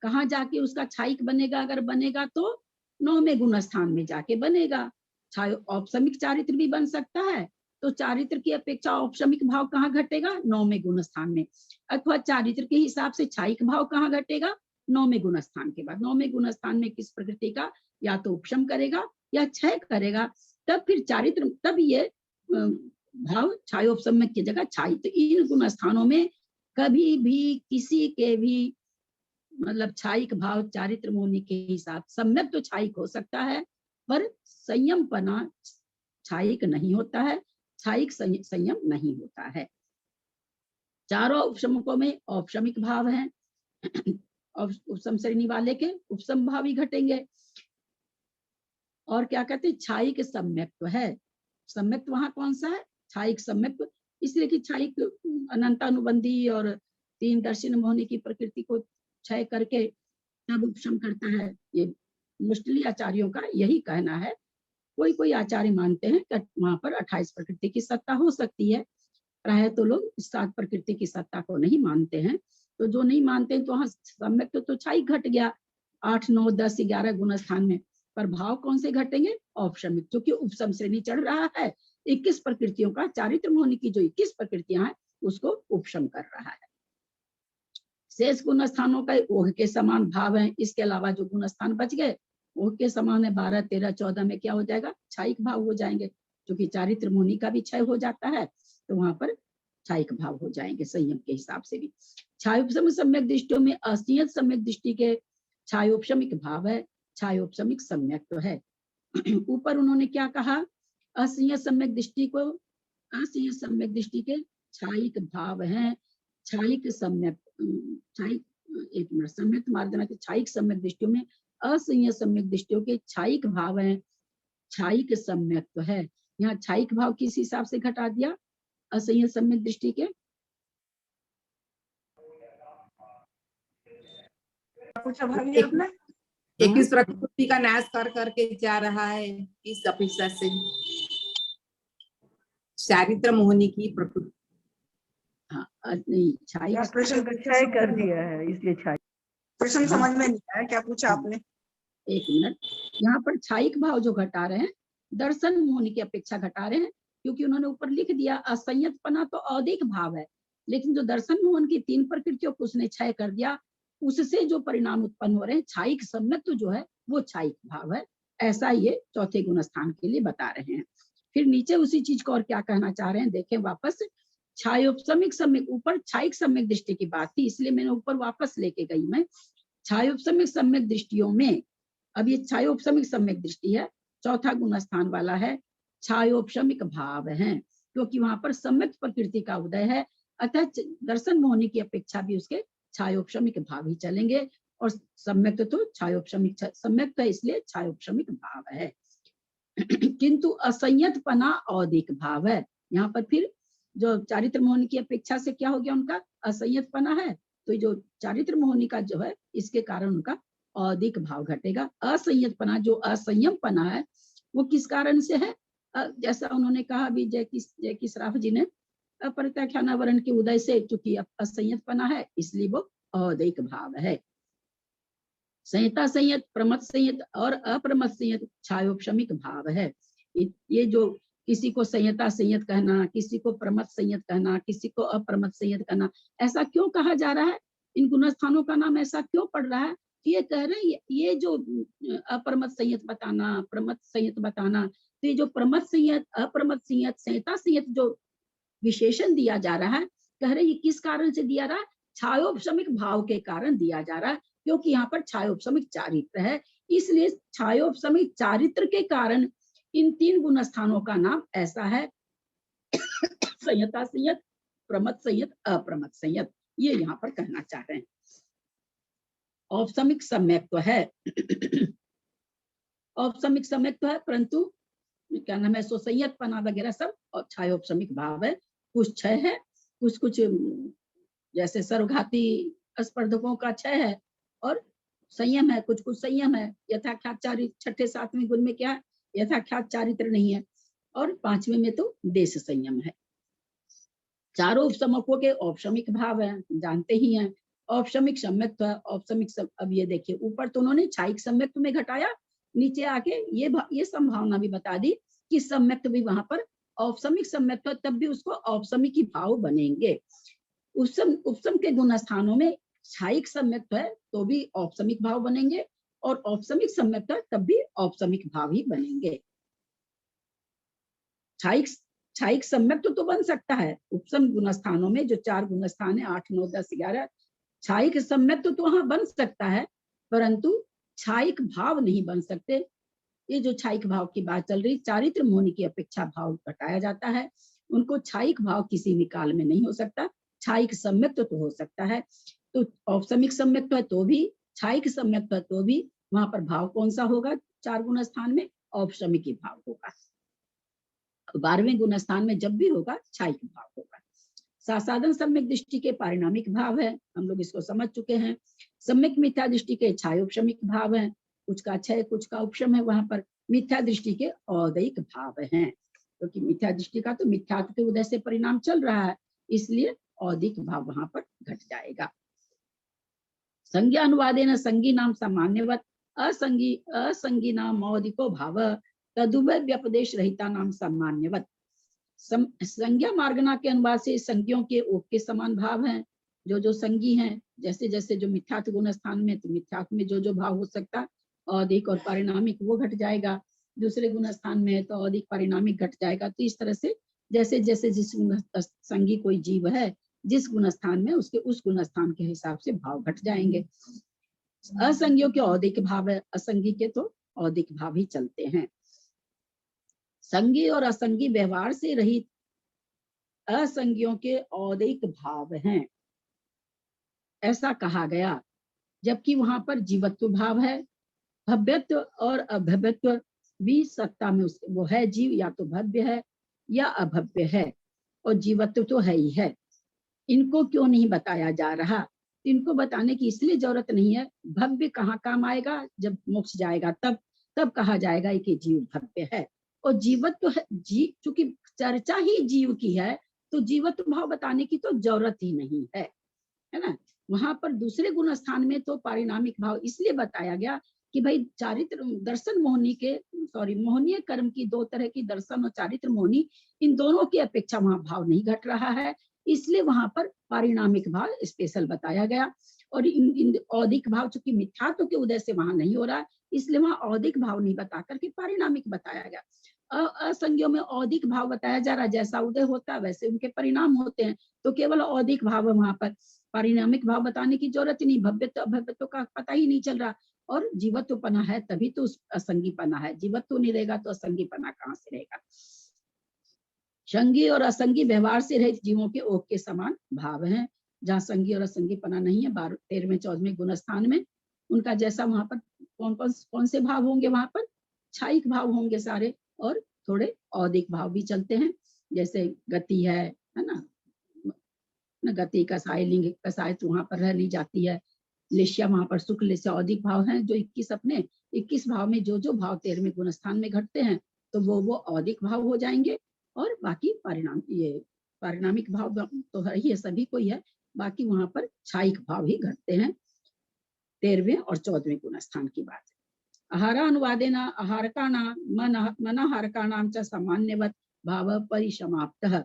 कहाँ जाके उसका छायिक बनेगा? अगर बनेगा तो 9वें गुण स्थान में जाके बनेगा। औपशमिक चारित्र भी बन सकता है, तो चारित्र की अपेक्षा औपशमिक भाव कहाँ घटेगा? 9वें गुण स्थान में। अथवा चारित्र के हिसाब से छायिक भाव कहाँ घटेगा? 9वें गुण स्थान के बाद। 9वें गुण स्थान में किस प्रकृति का? या तो उपशम करेगा या क्षय करेगा, तब फिर चारित्र, तब ये भाव छायोपशम्य की जगह छायिक। तो इन गुण स्थानों में कभी भी किसी के भी मतलब छायिक भाव चारित्र मोहनी के हिसाब, सम्यक तो छायिक हो सकता है पर संयमपना छायिक नहीं होता है, छायिक संयम नहीं होता है। चारों उपशमकों में औपशमिक भाव है, उपशम श्रेणी वाले के उपशम भाव ही घटेंगे। और क्या कहते हैं, छायिक सम्यक्त्व है। सम्यक्त्व वहां कौन सा है, छायिक सम्यक्त्व, इसलिए कि छायिक अनंतानुबंधी और तीन दर्शन मोहनी की प्रकृति को क्षय करके तब उपशम करता है। ये मुष्टली आचार्यों का यही कहना है। कोई कोई आचार्य मानते हैं कि वहां पर 28 प्रकृति की सत्ता हो सकती है, प्राय तो लोग 7 प्रकृति की सत्ता को नहीं मानते हैं। तो जो नहीं मानते हैं तो वहां सम्यक तो छायिक घट गया 8, 9, 10, 11 गुण स्थान में, पर भाव कौन से घटेंगे, औपशमिक, क्योंकि उपशम श्रेणी चढ़ रहा है। 21 प्रकृतियों का चारित्र मोहनी की जो 21 प्रकृतियां हैं उसको उपशम कर रहा है। शेष गुण स्थानों का ओघ के समान भाव है। इसके अलावा जो गुण स्थान बच गए ओघ के समान है, 12, 13, 14 में क्या हो जाएगा, छायिक भाव हो जाएंगे, क्योंकि चारित्र मोहनी का भी क्षय हो जाता है तो वहां पर छायिक भाव हो जाएंगे संयम के हिसाब से भी। छायोपशम सम्यक दृष्टियों में असंयत सम्यक दृष्टि के छायोपशमिक भाव है, छायोपशमिक सम्यक तो है। ऊपर उन्होंने क्या कहा, असंयत सम्यक दृष्टि को, असंयत सम्यक दृष्टि के छायिक भाव हैं, छायिक सम्यक, छायिक, एक मिनट, सम्यक मार्जना के छायिक सम्यक दृष्टियों में असंयत सम्यक दृष्टियों के छायिक भाव हैं, छायिक सम्यक तो है। यहाँ छायिक भाव किस हिसाब से घटा दिया, असंयत सम्यक दृष्टि के, पूछा भाभी आपने? 21 प्रकृति का नाश कर करके जा रहा है, इस अपेक्षा से चारित्र मोहनी की प्रकृति। हाँ, नहीं, छायिक प्रश्न का क्षय कर दिया है इसलिए छायिक। प्रश्न समझ में नहीं आया, क्या पूछा आपने? एक मिनट, यहाँ पर छायिक भाव जो घटा रहे हैं दर्शन मोहनी की अपेक्षा घटा रहे हैं, क्योंकि उन्होंने ऊपर लिख दिया असंयतपना तो अधिक भाव है, लेकिन जो दर्शन मोहन की 3 प्रकृतियों को उसने क्षय कर दिया, उससे जो परिणाम उत्पन्न हो रहे हैं छायिक सम्यक जो है वो छायिक भाव है। ऐसा ये चौथे गुण स्थान के लिए बता रहे हैं। फिर नीचे उसी चीज को और क्या कहना चाह रहे हैं देखें वापस, छायोपशमिक सम्यक, ऊपर छायिक सम्यक दृष्टि की बात थी इसलिए मैंने ऊपर वापस लेके गई मैं। छायोपशमिक सम्यक दृष्टियों में, अब ये छायोपशमिक सम्यक दृष्टि है, चौथा गुण स्थान वाला है, छायोपशमिक भाव है, क्योंकि वहां पर सम्यक प्रकृति का उदय है, अतः दर्शन मोहनी की अपेक्षा भी उसके छायोपशमिक भाव ही चलेंगे, और सम्यक तो छायोपशमिक सम्यक है इसलिए छायोपशमिक भाव है। किंतु असंयतपना अधिक भाव है। यहाँ पर फिर जो चारित्र मोहनी की अपेक्षा से क्या हो गया, उनका असंयतपना है, तो जो चारित्र मोहनी का जो है इसके कारण उनका अधिक भाव घटेगा। असंयतपना, जो असंयमपना है वो किस कारण से है, जैसा उन्होंने कहा अभी जय की श्राफ जी ने, अपरित्याख्यानावरण के उदय से चूंकि असंयतपना है इसलिए वो अधिक भाव है। संयता संयत, प्रमथ संयत और अप्रमथ संयत छायोपशमिक भाव है। ये जो किसी को संयता संयत कहना, किसी को प्रमथ संयत कहना, किसी को अप्रमथ संयत कहना, ऐसा क्यों कहा जा रहा है, इन गुण स्थानों का नाम ऐसा क्यों पड़ रहा है, ये कह रहे हैं ये जो अप्रमथ संयत बताना, प्रमथ संयत बताना, तो ये जो प्रमथ संयत, अप्रमथ संयत, संयता संयत जो विशेषण दिया जा रहा है, कह रहे ये किस कारण से दिया रहा है, छायोपशमिक भाव के कारण दिया जा रहा है, क्योंकि यहाँ पर छायोपशमिक चारित्र है, इसलिए छायोपशमिक चारित्र के कारण इन 3 गुण स्थानों का नाम ऐसा है, संयता संयत, प्रमथ संयत, अप्रमथ संयत, ये यहाँ पर कहना चाह रहे हैं। औपशमिक सम्यक्त्व है, औपशमिक सम्यक्त्व है, परंतु क्या नाम है, संयतपना वगैरह सब और छायोपशमिक भाव है, कुछ क्षय है, कुछ जैसे सर्वघाती स्पर्धकों का क्षय है और संयम है, कुछ संयम है, यथाख्यात चारित्र, छठे 7वें गुण में क्या है, यथाख्यात चारित्र नहीं है, और 5वें में तो देश संयम है। चारों उपशमकों के औपशमिक भाव है, जानते ही हैं, औपशमिक सम्यक्त्व, औपशमिक अब ये देखिए ऊपर तो उन्होंने छायिक सम्यक्त्व में घटाया, नीचे आके ये संभावना भी बता दी कि सम्यक्त्व भी वहां पर औपशमिक सम्यक्त्व, तब भी उसको औपशमिक ही भाव बनेंगे। उपशम के गुण स्थानों में छायिक सम्यक्त्व है तो भी औपशमिक भाव बनेंगे, और औपशमिक सम्यक्त्व तब भी औपशमिक भाव ही बनेंगे। छायिक सम्यक्त्व तो बन सकता है उपशम गुण स्थानों में, जो 4 गुण स्थान है 8, 9, 10, 11, छायिक सम्यक्त्व तो वहां बन सकता है, परंतु छायिक भाव नहीं बन सकते। ये जो छायिक भाव की बात चल रही, चारित्र मोहनी की अपेक्षा भाव घटाया जाता है, उनको छायिक भाव किसी भी काल में नहीं हो सकता, छायिक सम्यक्त्व तो हो सकता है। तो औपशमिक सम्यक्त्व है तो भी, छायिक सम्यक्त्व तो भी, वहां पर भाव कौन सा होगा 4 गुण स्थान में, औपशमिक भाव होगा। 12वें गुण स्थान में जब भी होगा छायिक भाव होगा। साधन सम्यक दृष्टि के पारिणामिक भाव है, हम लोग इसको समझ चुके हैं। सम्यक मिथ्या दृष्टि के छायोपशमिक भाव है, कुछ का क्षय कुछ का उपशम है। वहां पर मिथ्या दृष्टि के औदैहिक भाव हैं, क्योंकि मिथ्या दृष्टि का तो मिथ्यात्व के उदय से परिणाम चल रहा है, इसलिए औदैहिक भाव वहां पर घट जाएगा। संज्ञा अनुवादेन संगी नाम सामान्यवत असंगी नाम मौदिको भाव तदुभय व्यपदेश रहिता नाम सामान्यवत। संज्ञा मार्गना के अनुवाद से संज्ञों के ओक के समान भाव हैं। जो संगी हैं, जैसे जैसे जो मिथ्यात्व गुण स्थान में, तो मिथ्यात्व में जो भाव हो सकता है औदिक और पारिणामिक वो घट जाएगा। दूसरे गुण स्थान में है तो औदिक पारिणामिक घट जाएगा। तो इस तरह से जैसे जैसे जिस गुण संगी कोई जीव है, जिस गुण स्थान में उसके उस गुण स्थान के हिसाब से भाव घट जाएंगे। असंगियों के औदिक भाव है, असंगी के तो औदिक भाव ही चलते हैं। संगी और असंगी व्यवहार से रहित असंगियों के औदिक भाव हैं, ऐसा कहा गया। जबकि वहां पर जीवत्व भाव है, भव्यत्व और अभव्यत्व भी सत्ता में उसके वो है। जीव या तो भव्य है या अभव्य है, और जीवत्व तो है ही है। इनको क्यों नहीं बताया जा रहा? इनको बताने की इसलिए जरूरत नहीं है। भव्य कहाँ काम आएगा? जब मोक्ष जाएगा तब कहा जाएगा कि जीव भव्य है। और जीवत्व है, जीव चूंकि चर्चा ही जीव की है, तो जीवत्व भाव बताने की तो जरूरत ही नहीं है ना। वहां पर दूसरे गुण स्थान में तो पारिणामिक भाव इसलिए बताया गया कि भाई चारित्र दर्शन मोहनीय कर्म की दो तरह की, दर्शन और चारित्र मोहनी, इन दोनों की अपेक्षा वहां भाव नहीं घट रहा है, इसलिए वहां पर पारिणामिक भाव स्पेशल बताया गया। और इन औदिक भाव चूंकि मिथ्यात्व के उदय से वहां नहीं हो रहा है, इसलिए वहां औदिक भाव नहीं बता करके पारिणामिक बताया गया। असंज्ञों में औदिक भाव बताया जा रहा है, जैसा उदय होता है वैसे उनके परिणाम होते हैं, तो केवल औदिक भाव है, वहां पर पारिणामिक भाव बताने की जरूरत नहीं। भव्यत्व अभव्यत्व का पता ही नहीं चल रहा, और जीवत्वपना है तभी तो असंगीपना है। जीवत्व नहीं रहेगा तो असंगीपना कहाँ से रहेगा? संगी और असंगी व्यवहार से रहित जीवों के ओक के समान भाव हैं। जहाँ संगी और असंगीपना नहीं है, 13वें 14वें गुण स्थान में उनका जैसा, वहां पर कौन से भाव होंगे? वहां पर छायिक भाव होंगे सारे, और थोड़े औदिक भाव भी चलते हैं। जैसे गति है ना, गति कसाय लिंग कसाय तो वहां पर रह नहीं जाती है। लिश्या वहां पर शुक्ल से औदिक भाव हैं, जो 21 भाव में जो भाव 13वें गुण स्थान में घटते हैं, तो वो औदिक भाव हो जाएंगे। और बाकी पारिणामिक भाव तो है ही है, सभी को ही है। बाकी वहां पर छायिक भाव ही घटते हैं 13वें और 14वें गुण स्थान की बात है। आहारा अनुवादेन आहारकाणां मनाहारकाणां च सामान्यवत भाव परिसमाप्तः।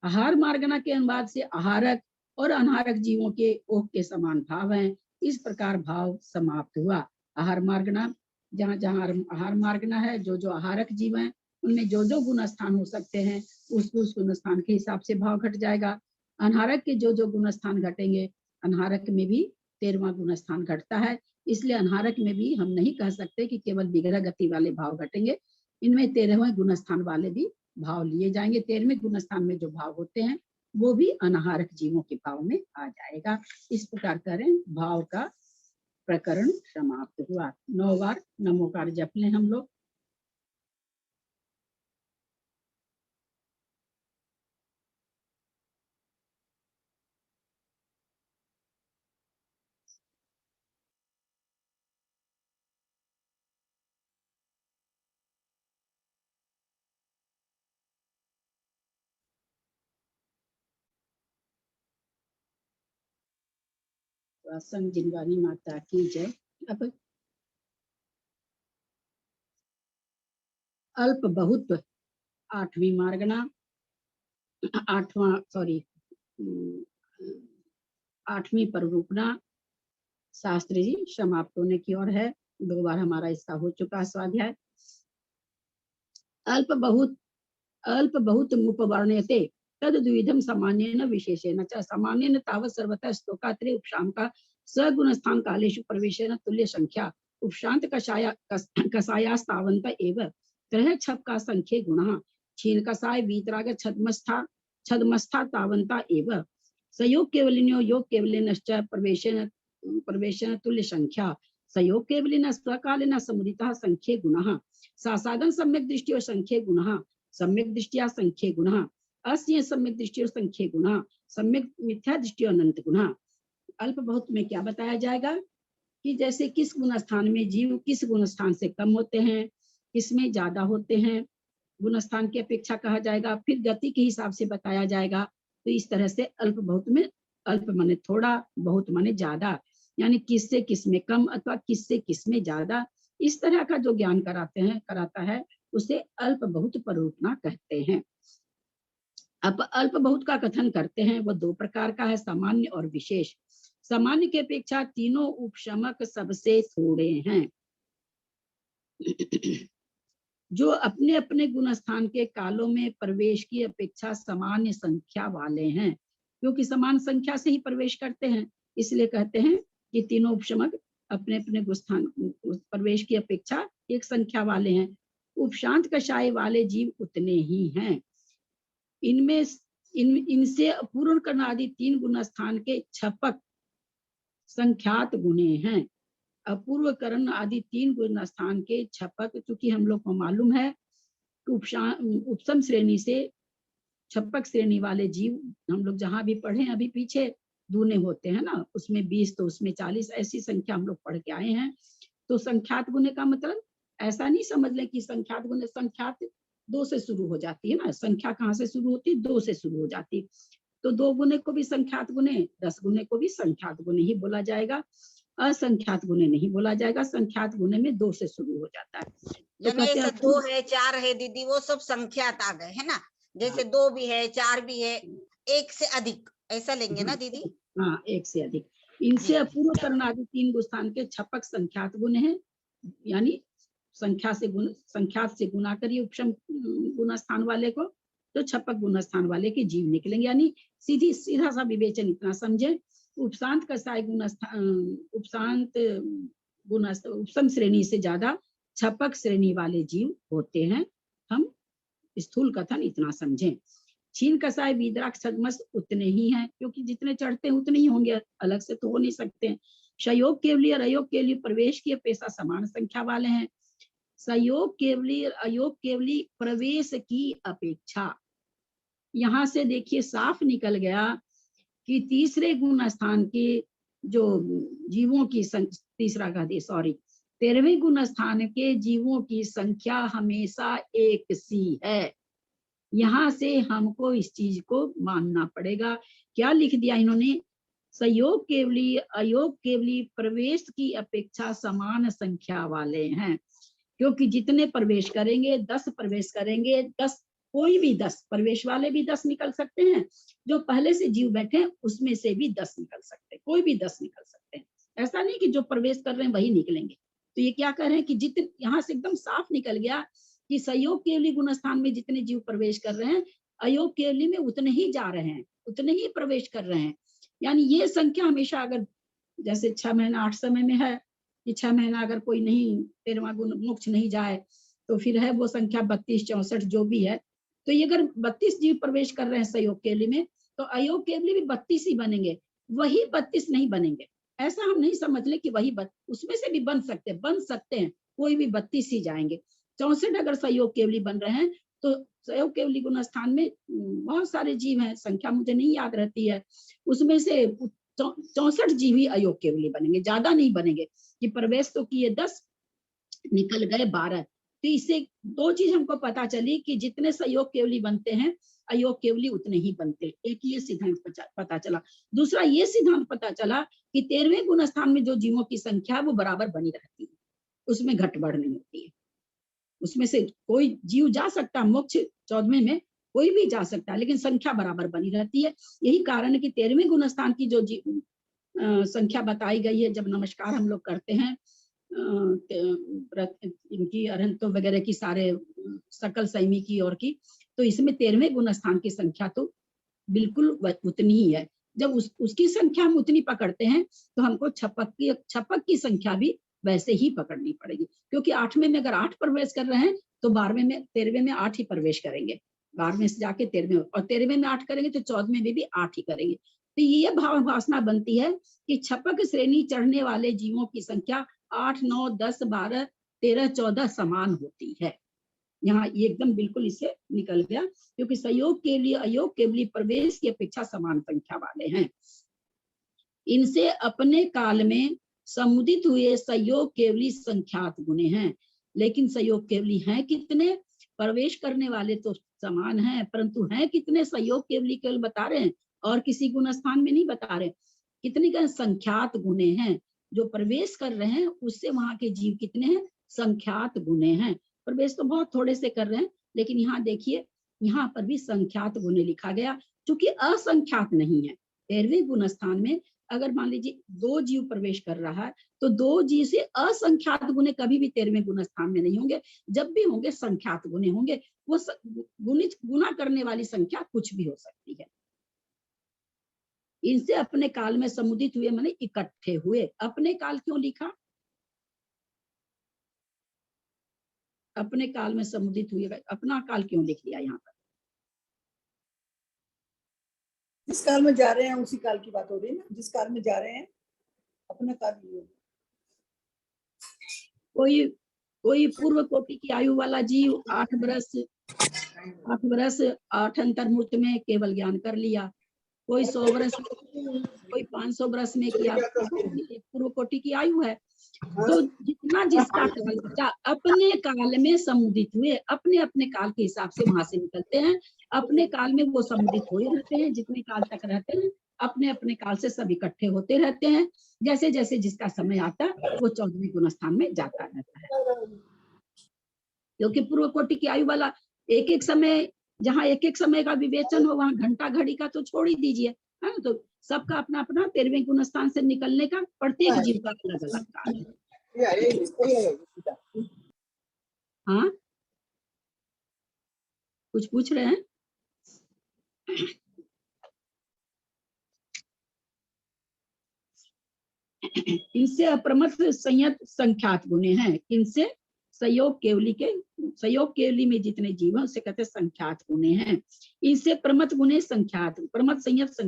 आहार मार्गना के अनुवाद से आहारक और अनाहारक जीवों के ओक के समान भाव हैं, इस प्रकार भाव समाप्त हुआ। आहार मार्गना, जहाँ जहाँ आहार मार्गना है, जो आहारक जीव हैं उनमें जो गुण स्थान हो सकते हैं, उस गुण स्थान के हिसाब से भाव घट जाएगा। अनाहारक के जो गुण स्थान घटेंगे, अनाहारक में भी 13वां गुण स्थान घटता है, इसलिए अनाहारक में भी हम नहीं कह सकते कि केवल विग्रह गति वाले भाव घटेंगे। इनमें 13वें गुण स्थान वाले भी भाव लिए जाएंगे। 13वें गुण स्थान में जो भाव होते हैं वो भी अनाहारक जीवों के भाव में आ जाएगा। इस प्रकार करें, भाव का प्रकरण समाप्त हुआ। 9 बार नमोकार जप लें हम लोग। संग जिनवानी माता की जय। अब अल्प बहुत 8वीं मार्गना, 8वीं पररूपना शास्त्री जी समाप्त होने की ओर है। 2 बार हमारा इसका हो चुका स्वाध्याय। अल्प बहुत मुपवर्ण्यते तद द्विविधम सामान्येन विशेषेण च। सामान्येन तावत् सर्वतः श्लोकात्रे उपशाम का सगुण स्थान कालेषु प्रवेशेन तुल्य संख्या उपशांत कषायास्तावन्त एव। त्रय छप का संख्ये गुणः क्षीण कषाय वीतराग छद्मस्था तावन्ता एव। सयोग केवलिन्यो योग केवलिनश्च प्रवेशेन तुल्य संख्या सयोग केवलिन स्वकालिन समुदितः संख्ये गुणः सासाधन सम्यक दृष्टि और संख्ये गुणः सम्यक दृष्टिया संख्ये गुणः अस्य सम्यक दृष्टि और संख्ये गुणः सम्यक मिथ्या दृष्टि और अनंत गुणः। अल्प बहुत में क्या बताया जाएगा कि जैसे किस गुण स्थान में जीव किस गुण स्थान से कम होते हैं, किसमें ज्यादा होते हैं, गुण स्थान की अपेक्षा कहा जाएगा, फिर गति के हिसाब से बताया जाएगा। तो इस तरह से अल्प बहुत में, अल्प माने थोड़ा, बहुत माने ज्यादा, यानी किससे किस में कम अथवा किससे किस में ज्यादा, इस तरह का जो ज्ञान कराता है उसे अल्प बहुत परूपना कहते हैं। अब अल्प बहुत का कथन करते हैं, वो दो प्रकार का है, सामान्य और विशेष। सामान्य की अपेक्षा तीनों उपशमक सबसे थोड़े हैं, जो अपने अपने गुण स्थान के कालों में प्रवेश की अपेक्षा सामान्य संख्या वाले हैं, क्योंकि समान संख्या से ही प्रवेश करते हैं, इसलिए कहते हैं कि तीनों उपशमक अपने अपने गुस्थान प्रवेश की अपेक्षा एक संख्या वाले हैं। उपशांत कषाय वाले जीव उतने ही हैं। इनमें इनसे पूर्ण कर्ण आदि तीन गुण स्थान के छपक संख्यात गुणे हैं। अपूर्व करण आदि तीन गुण स्थान के छपक, चूंकि हम लोग को मालूम है उपसम श्रेणी से छपक श्रेणी वाले जीव हम लोग जहां भी पढ़े अभी पीछे दूने होते हैं ना, उसमें 20 तो उसमें 40 ऐसी संख्या हम लोग पढ़ के आए हैं। तो संख्यात गुणे का मतलब ऐसा नहीं समझ लें कि संख्यात गुणे, संख्यात 2 से शुरू हो जाती है ना, संख्या कहाँ से शुरू होती है, 2 से शुरू हो जाती। तो 2 गुणे को भी संख्यात गुणे, 10 गुणे को भी संख्यात गुणे ही बोला जाएगा, असंख्यात गुणे नहीं बोला जाएगा। संख्यात गुणे में 2 से शुरू हो जाता है। तो यानी ऐसे 2 है 4 है दीदी, वो सब संख्यात आ गए है ना, जैसे 2 भी है 4 भी है, 1 से अधिक ऐसा लेंगे ना दीदी। हाँ, 1 से अधिक। इनसे अपूर्व कर्ण आदि तीन गुस्थान के छपक संख्यात गुण है, यानी संख्यात से गुना करिए उपशम गुण स्थान वाले को, तो छपक गुण स्थान वाले के जीव निकलेंगे। यानी सीधा सा विवेचन इतना समझे, उपशांत कसाय गुण उपशांत गुण उपशम श्रेणी से ज्यादा छपक श्रेणी वाले जीव होते हैं। हम स्थूल कथन इतना समझें। छीन कसाय वीतराग छद्मस उतने ही हैं, क्योंकि जितने चढ़ते हैं उतने ही होंगे, अलग से तो हो नहीं सकते। संयोग केवली और अयोग केवली प्रवेश की अपेक्षा समान संख्या वाले हैं। संयोग केवली और अयोग केवली प्रवेश की अपेक्षा, यहाँ से देखिए साफ निकल गया कि तीसरे गुण स्थान के जो जीवों की तीसरा का दे सॉरी 13वें गुण स्थान के जीवों की संख्या हमेशा एक सी है। यहाँ से हमको इस चीज को मानना पड़ेगा। क्या लिख दिया इन्होंने, संयोग केवली अयोग केवली प्रवेश की अपेक्षा समान संख्या वाले हैं, क्योंकि जितने प्रवेश करेंगे 10 प्रवेश करेंगे, 10 कोई भी 10 प्रवेश वाले भी 10 निकल सकते हैं, जो पहले से जीव बैठे उसमें से भी 10 निकल सकते हैं, कोई भी 10 निकल सकते हैं। ऐसा नहीं कि जो प्रवेश कर रहे हैं वही निकलेंगे। तो ये क्या कह रहे हैं कि जितने, यहाँ से एकदम साफ निकल गया कि संयोग केवली गुण स्थान में जितने जीव प्रवेश कर रहे हैं, अयोग केवली में उतने ही जा रहे हैं, उतने ही प्रवेश कर रहे हैं। यानी ये संख्या हमेशा, अगर जैसे 6 महीना 8 समय में है कि 6 महीना अगर कोई नहीं 13वां गुण मोक्ष नहीं जाए, तो फिर है वो संख्या 32 64 जो भी है। तो ये अगर 32 जीव प्रवेश कर रहे हैं संयोग केवली में, तो अयोग केवली भी 32 ही बनेंगे, वही 32 नहीं बनेंगे। ऐसा हम नहीं समझ ले कि वही उसमें से भी बन सकते हैं, कोई भी 32 ही जाएंगे। 64 अगर सहयोग केवली बन रहे हैं, तो सहयोग केवली गुण स्थान में बहुत सारे जीव हैं, संख्या मुझे नहीं याद रहती है, उसमें से 64 जीव ही अयोग केवली बनेंगे, ज्यादा नहीं बनेंगे। कि प्रवेश तो किए 10 निकल गए 12। तो इससे 2 चीज हमको पता चली कि जितने सहयोग केवली बनते हैं अयोग केवली उतने ही बनते हैं। एक ये सिद्धांत पता चला। दूसरा ये सिद्धांत पता चला कि 13वें गुण स्थान में जो जीवों की संख्या है वो बराबर बनी रहती है, उसमें घट बढ़ नहीं होती है। उसमें से कोई जीव जा सकता है मोक्ष 14वें में, कोई भी जा सकता है, लेकिन संख्या बराबर बनी रहती है। यही कारण है कि 13वें गुण स्थान की जो संख्या बताई गई है, जब नमस्कार हम लोग करते हैं इनकी अरहंतो वगैरह की, सारे सकल सैमी की और की, तो इसमें 13वें गुण स्थान की संख्या तो बिल्कुल उतनी ही है। जब उसकी संख्या हम उतनी पकड़ते हैं, तो हमको छपक की संख्या भी वैसे ही पकड़नी पड़ेगी, क्योंकि 8वें में अगर 8 प्रवेश कर रहे हैं, तो 12वें में 13वें में 8 ही प्रवेश करेंगे, 12वें से जाके 13वें, और 13वें में 8 करेंगे तो 14वें में भी 8 ही करेंगे। तो ये भावना बनती है कि छपक श्रेणी चढ़ने वाले जीवों की संख्या 8, 9, 10, 12, 13, 14 समान होती है। यहाँ ये एकदम बिल्कुल इससे निकल गया, क्योंकि संयोग केवली अयोग केवली प्रवेश की अपेक्षा समान संख्या वाले हैं। इनसे अपने काल में समुदित हुए संयोग केवली संख्यात गुणे हैं। लेकिन संयोग केवली हैं कितने? प्रवेश करने वाले तो समान हैं, परंतु हैं कितने संयोग केवली केवल बता रहे हैं और किसी गुण स्थान में नहीं बता रहे। कितने का संख्यात गुणे हैं, जो प्रवेश कर रहे हैं उससे वहां के जीव कितने हैं? संख्यात गुणे हैं। प्रवेश तो बहुत थोड़े से कर रहे हैं, लेकिन यहाँ देखिए यहाँ पर भी संख्यात गुणे लिखा गया, क्योंकि असंख्यात नहीं है। 13वें गुण स्थान में अगर मान लीजिए 2 जीव प्रवेश कर रहा है, तो 2 जीव से असंख्यात गुणे कभी भी 13वें गुण स्थान में नहीं होंगे। जब भी होंगे संख्यात गुणे होंगे। वो गुणित गुना करने वाली संख्या कुछ भी हो सकती है। इनसे अपने काल में समुदित हुए माने इकट्ठे हुए। अपने काल क्यों लिखा? अपने काल में समुदित हुए, अपना काल क्यों लिख दिया यहाँ पर? जिस काल में जा रहे हैं उसी काल की बात हो रही है ना, जिस काल में जा रहे हैं अपना काल नहीं होगा। कोई पूर्व कोटि की आयु वाला जीव 8 बरस 8 अंतर्मुहूर्त में केवल ज्ञान कर लिया, कोई 100 बरस, कोई 500 बरस में किया, पूर्व कोटि की आयु है। तो जितना जिसका काल बचा अपने काल में समुदित हुए, अपने अपने काल के हिसाब से वहां से निकलते हैं। अपने काल में वो समुदित हुए रहते हैं, जितने काल तक रहते हैं अपने अपने काल से सब इकट्ठे होते रहते हैं। जैसे जैसे जिसका समय आता है वो 14वें गुण स्थान में जाता रहता है। क्योंकि पूर्व कोटि की आयु वाला एक एक समय, जहाँ एक एक समय का विवेचन हो, वहां घंटा घड़ी का तो छोड़ ही दीजिए, है ना। तो सबका अपना अपना 13वें गुण स्थान से निकलने का प्रत्येक जीव का अलग अलग काल है। हाँ, कुछ पूछ रहे हैं? इनसे अप्रमथ संयत संख्यात गुणे हैं। इनसे संयोग केवली में जितने जीव हैं उसे कहते हैं संख्यात गुणे हैं। इनसे प्रमथ गुणे संख्यात, प्रमथ संयत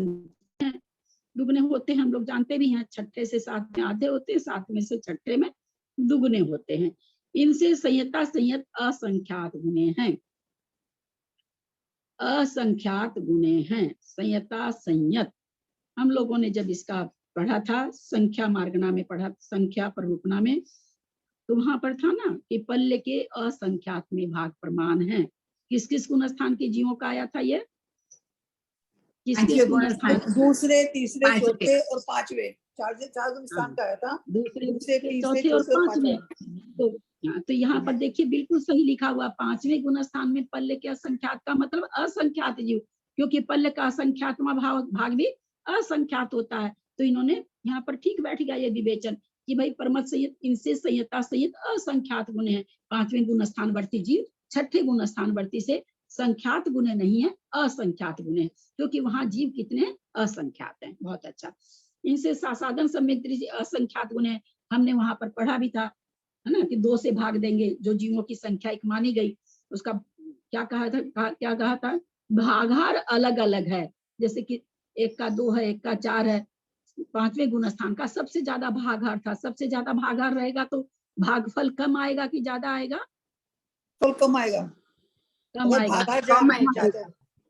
दुगने होते हैं, हम लोग जानते भी हैं। 6 से 7 में आधे होते हैं, 7 में से 6 में दुगने होते हैं। इनसे संयता संयत असंख्यात गुणे हैं। असंख्यात गुणे हैं। संयता संयत हम लोगों ने जब इसका पढ़ा था, संख्या मार्गना में पढ़ा, संख्या प्ररूपणा में, तो वहां पर था ना कि पल्ले के असंख्यात में भाग प्रमाण है। किस किस गुण स्थान के जीवों का आया था ये? किस किस गुण स्थान? दूसरे, तीसरे, चौथे और 5वें, 4 गुण स्थान का आया था। दूसरे, चौथे और 5वें। तो यहाँ पर देखिए बिल्कुल सही लिखा हुआ, 5वें गुण स्थान में पल्ले के असंख्यात का मतलब असंख्यात जीव, क्योंकि पल्ले का असंख्यातमा भाग भी असंख्यात होता है। तो इन्होंने यहाँ पर ठीक बैठ गया ये विवेचन कि भाई परमत संयत, इनसे संयता संयत असंख्यात गुण है। 5वें गुण स्थान वर्ती जीव 6ठे गुण स्थान वर्ती से संख्यात गुण नहीं है, असंख्यात गुण है, क्योंकि वहां जीव कितने असंख्यात हैं। बहुत अच्छा। इनसे साधन सम्यक दृष्टि असंख्यात गुण है। हमने वहां पर पढ़ा भी था, है ना, कि 2 से भाग देंगे, जो जीवों की संख्या एक मानी गई उसका क्या कहा था? भागार अलग अलग है। जैसे कि एक का 2 है, एक का 4 है। 5वें गुण स्थान का सबसे ज्यादा भागार था। सबसे ज्यादा भागार रहेगा तो भागफल कम आएगा कि ज्यादा आएगा? फल कम आएगा। कम आएगा।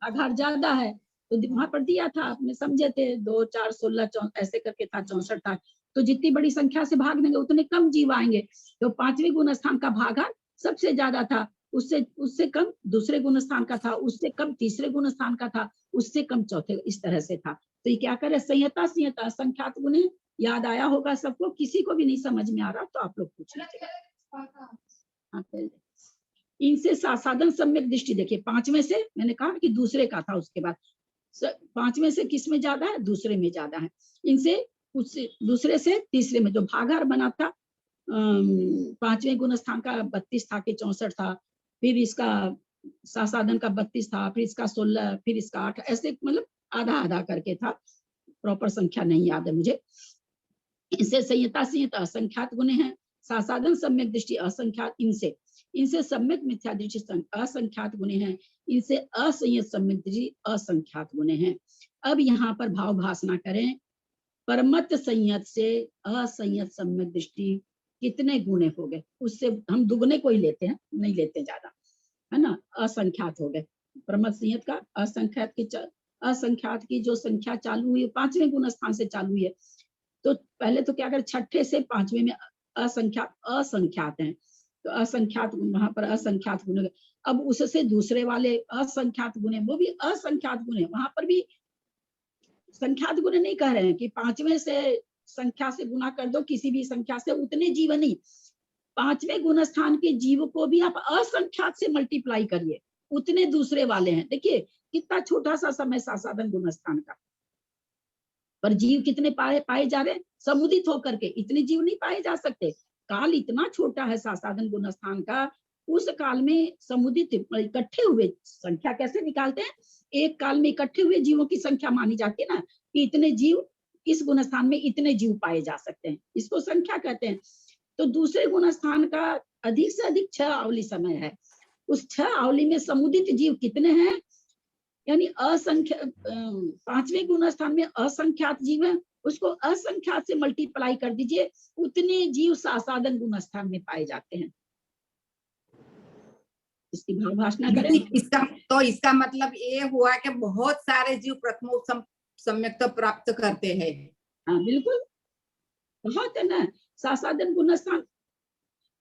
भागार ज्यादा है तो वहां पर दिया था, आपने समझे थे, 2, 4, 16 ऐसे करके था, 64 था। तो जितनी बड़ी संख्या से भाग देंगे उतने कम जीव आएंगे। तो 5वें गुण स्थान का भागार सबसे ज्यादा था, उससे कम दूसरे गुण स्थान का था, उससे कम तीसरे गुण स्थान का था, उससे कम चौथे, इस तरह से था। तो ये क्या करे? संयता संख्यात गुण है। याद आया होगा सबको, किसी को भी नहीं समझ में आ रहा तो आप लोग पूछ लीजिए। इनसे साधन सम्यक दृष्टि देखिए, 5वें से मैंने कहा कि दूसरे का था, उसके बाद 5वें से किस में ज्यादा है? दूसरे में ज्यादा है। इनसे उससे दूसरे से तीसरे में जो भागार बना था, 5वें गुण स्थान का 32 था कि 64 था, फिर इसका साधन का 32 था, फिर इसका 16, फिर इसका 8, ऐसे मतलब आधा आधा करके था। प्रॉपर संख्या नहीं याद है मुझे। इनसे संयता संयत असंख्यात गुण है। साधन सम्यक दृष्टि असंख्यात, इनसे सम्यक मिथ्या दृष्टि असंख्यात गुण हैं। इनसे असंयत सम्यक दृष्टि असंख्यात गुण हैं। अब यहाँ पर भाव भाषणा करें। परमत संयत से असंयत सम्यक दृष्टि कितने गुणे हो गए, उससे हम दुगने को ही लेते हैं, नहीं लेते ज्यादा, है ना। असंख्यात हो गए। प्रमथ संहित का असंख्यात की जो संख्या चालू हुई 5वें गुण स्थान से चालू हुई है। तो पहले तो क्या कर, छठे से 5वें में असंख्यात हैं, तो असंख्यात वहां पर असंख्यात गुण। अब उससे दूसरे वाले असंख्यात गुण, वो भी असंख्यात गुण है, वहां पर भी संख्यात गुण नहीं कह रहे हैं कि 5वें से संख्या से गुना कर दो, किसी भी संख्या से, उतने जीव नहीं, 5वें गुण स्थान के जीव को भी आप असंख्यात से मल्टीप्लाई करिए, उतने दूसरे वाले हैं। देखिए कितना छोटा सा समय सासाधन गुण स्थान का, पर जीव कितने पाए जा रहे हैं, समुदित होकर के। इतने जीव नहीं पाए जा सकते, काल इतना छोटा है सासाधन गुण स्थान का। उस काल में समुदित इकट्ठे हुए संख्या कैसे निकालते हैं, एक काल में इकट्ठे हुए जीवों की संख्या मानी जाती है ना, कि इतने जीव इस गुण स्थान में इतने जीव पाए जा सकते हैं, इसको संख्या कहते हैं। तो दूसरे गुण स्थान का अधिक से अधिक 6 आवली समय है, उस 6 आवली में समुदित जीव कितने हैं, यानी असंख्य 5वें गुण स्थान में असंख्यात जीव है, उसको असंख्यात से मल्टीप्लाई कर दीजिए, उतने जीव सासाधन गुण स्थान में पाए जाते हैं। इसकी भाषा करें। इसका मतलब ये हुआ कि बहुत सारे जीव प्रथमोपम सम्यक प्राप्त करते हैं। हाँ बिल्कुल, बहुत है ना। सासाधन गुण स्थान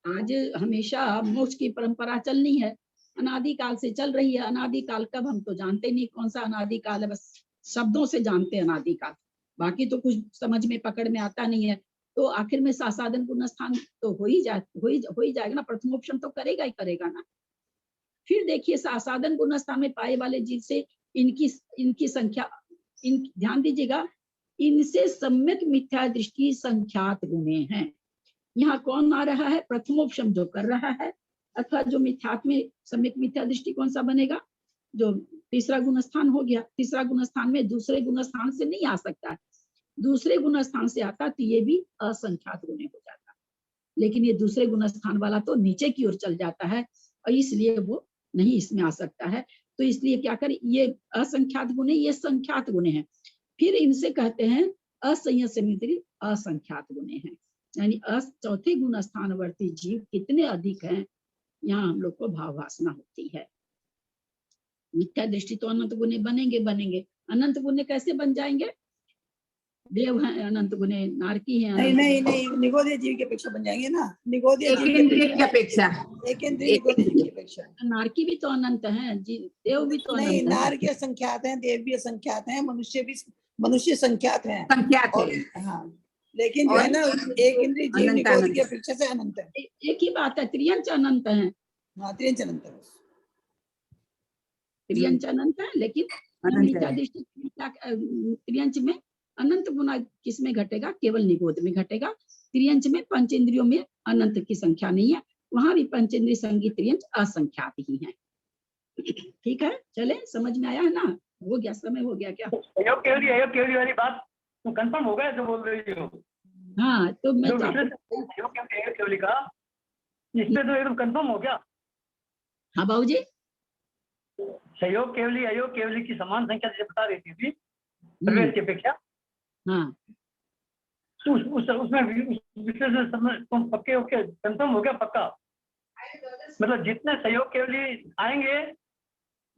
आज हमेशा मोक्ष की परंपरा चलनी है, अनादिकाल से चल रही है। अनादिकाल कब हम तो जानते नहीं, कौन सा अनादिकाल है, बस शब्दों से जानते हैं अनादिकाल, बाकी तो कुछ समझ में पकड़ में आता नहीं है। तो आखिर में सासाधन गुण स्थान तो हो ही जाएगा ना, प्रथमोपम तो करेगा ना। फिर देखिए सासाधन गुण स्थान में पाए वाले जीव से इनकी संख्या, ध्यान दीजिएगा, इनसे सम्यक मिथ्या दृष्टि संख्यात गुणे हैं। यहाँ कौन आ रहा है, प्रथमोपम जो कर रहा है, अथवा जो मिथ्यात्व में सम्यक मिथ्या दृष्टि कौन सा बनेगा, जो तीसरा गुण स्थान हो गया। तीसरा गुण स्थान में दूसरे गुण स्थान से नहीं आ सकता, दूसरे गुण स्थान से आता तो ये भी असंख्यात गुणे हो जाता, लेकिन ये दूसरे गुण स्थान वाला तो नीचे की ओर चल जाता है, और इसलिए वो नहीं इसमें आ सकता है। तो इसलिए क्या करें, ये असंख्यात गुणे, ये संख्यात गुणे हैं। फिर इनसे कहते हैं असंयत असंख्यात गुणे हैं, यानी चौथे गुण स्थानवर्ती जीव कितने अधिक हैं, यहाँ हम लोग को भाव वासना होती है। मिथ्या दृष्टि तो अनंत गुणे बनेंगे। अनंत गुणे कैसे बन जाएंगे, देव हैं अनंत गुणे, नारकी है, नहीं निगोदीय जीव की अपेक्षा बन जाएंगे ना, निगोदीय जीव की अपेक्षा, नारकी भी तो अनंत है, देव भी तो नहीं, अनंत है। नार के संख्यात हैं, देव भी असंख्यात हैं, मनुष्य संख्यात हैं, हाँ, लेकिन जो है ना एक इंद्रिय जीव निगोदीय की अपेक्षा से अनंत है। एक ही बात है, त्रियंच अनंत है। हाँ, त्रियंच अनंत है, त्रियंच अनंत है, लेकिन त्रियंच में अनंत गुना किसमें घटेगा, केवल निगोद में घटेगा। त्रियंच में पंचेंद्रियों में अनंत की संख्या नहीं है, वहां भी पंचेंद्रिय संगीत त्रियंच असंख्यात ही है। ठीक है, चले, समझ में आया है ना, हो गया, समय हो गया क्या? केवली वाली बात तो कंफर्म हो गया जो बोल रही हो। हाँ, तो मैं केवली का इसमें तो एकदम कंफर्म हो गया। हाँ बाबूजी, सहयोग केवली अयोग केवली की समान संख्या जैसे बता रही थी प्रवेश की अपेक्षा, हाँ, तो उसमें विश्लेषण पक्के ओके कंफर्म हो गया, पक्का। मतलब जितने सहयोग केवली आएंगे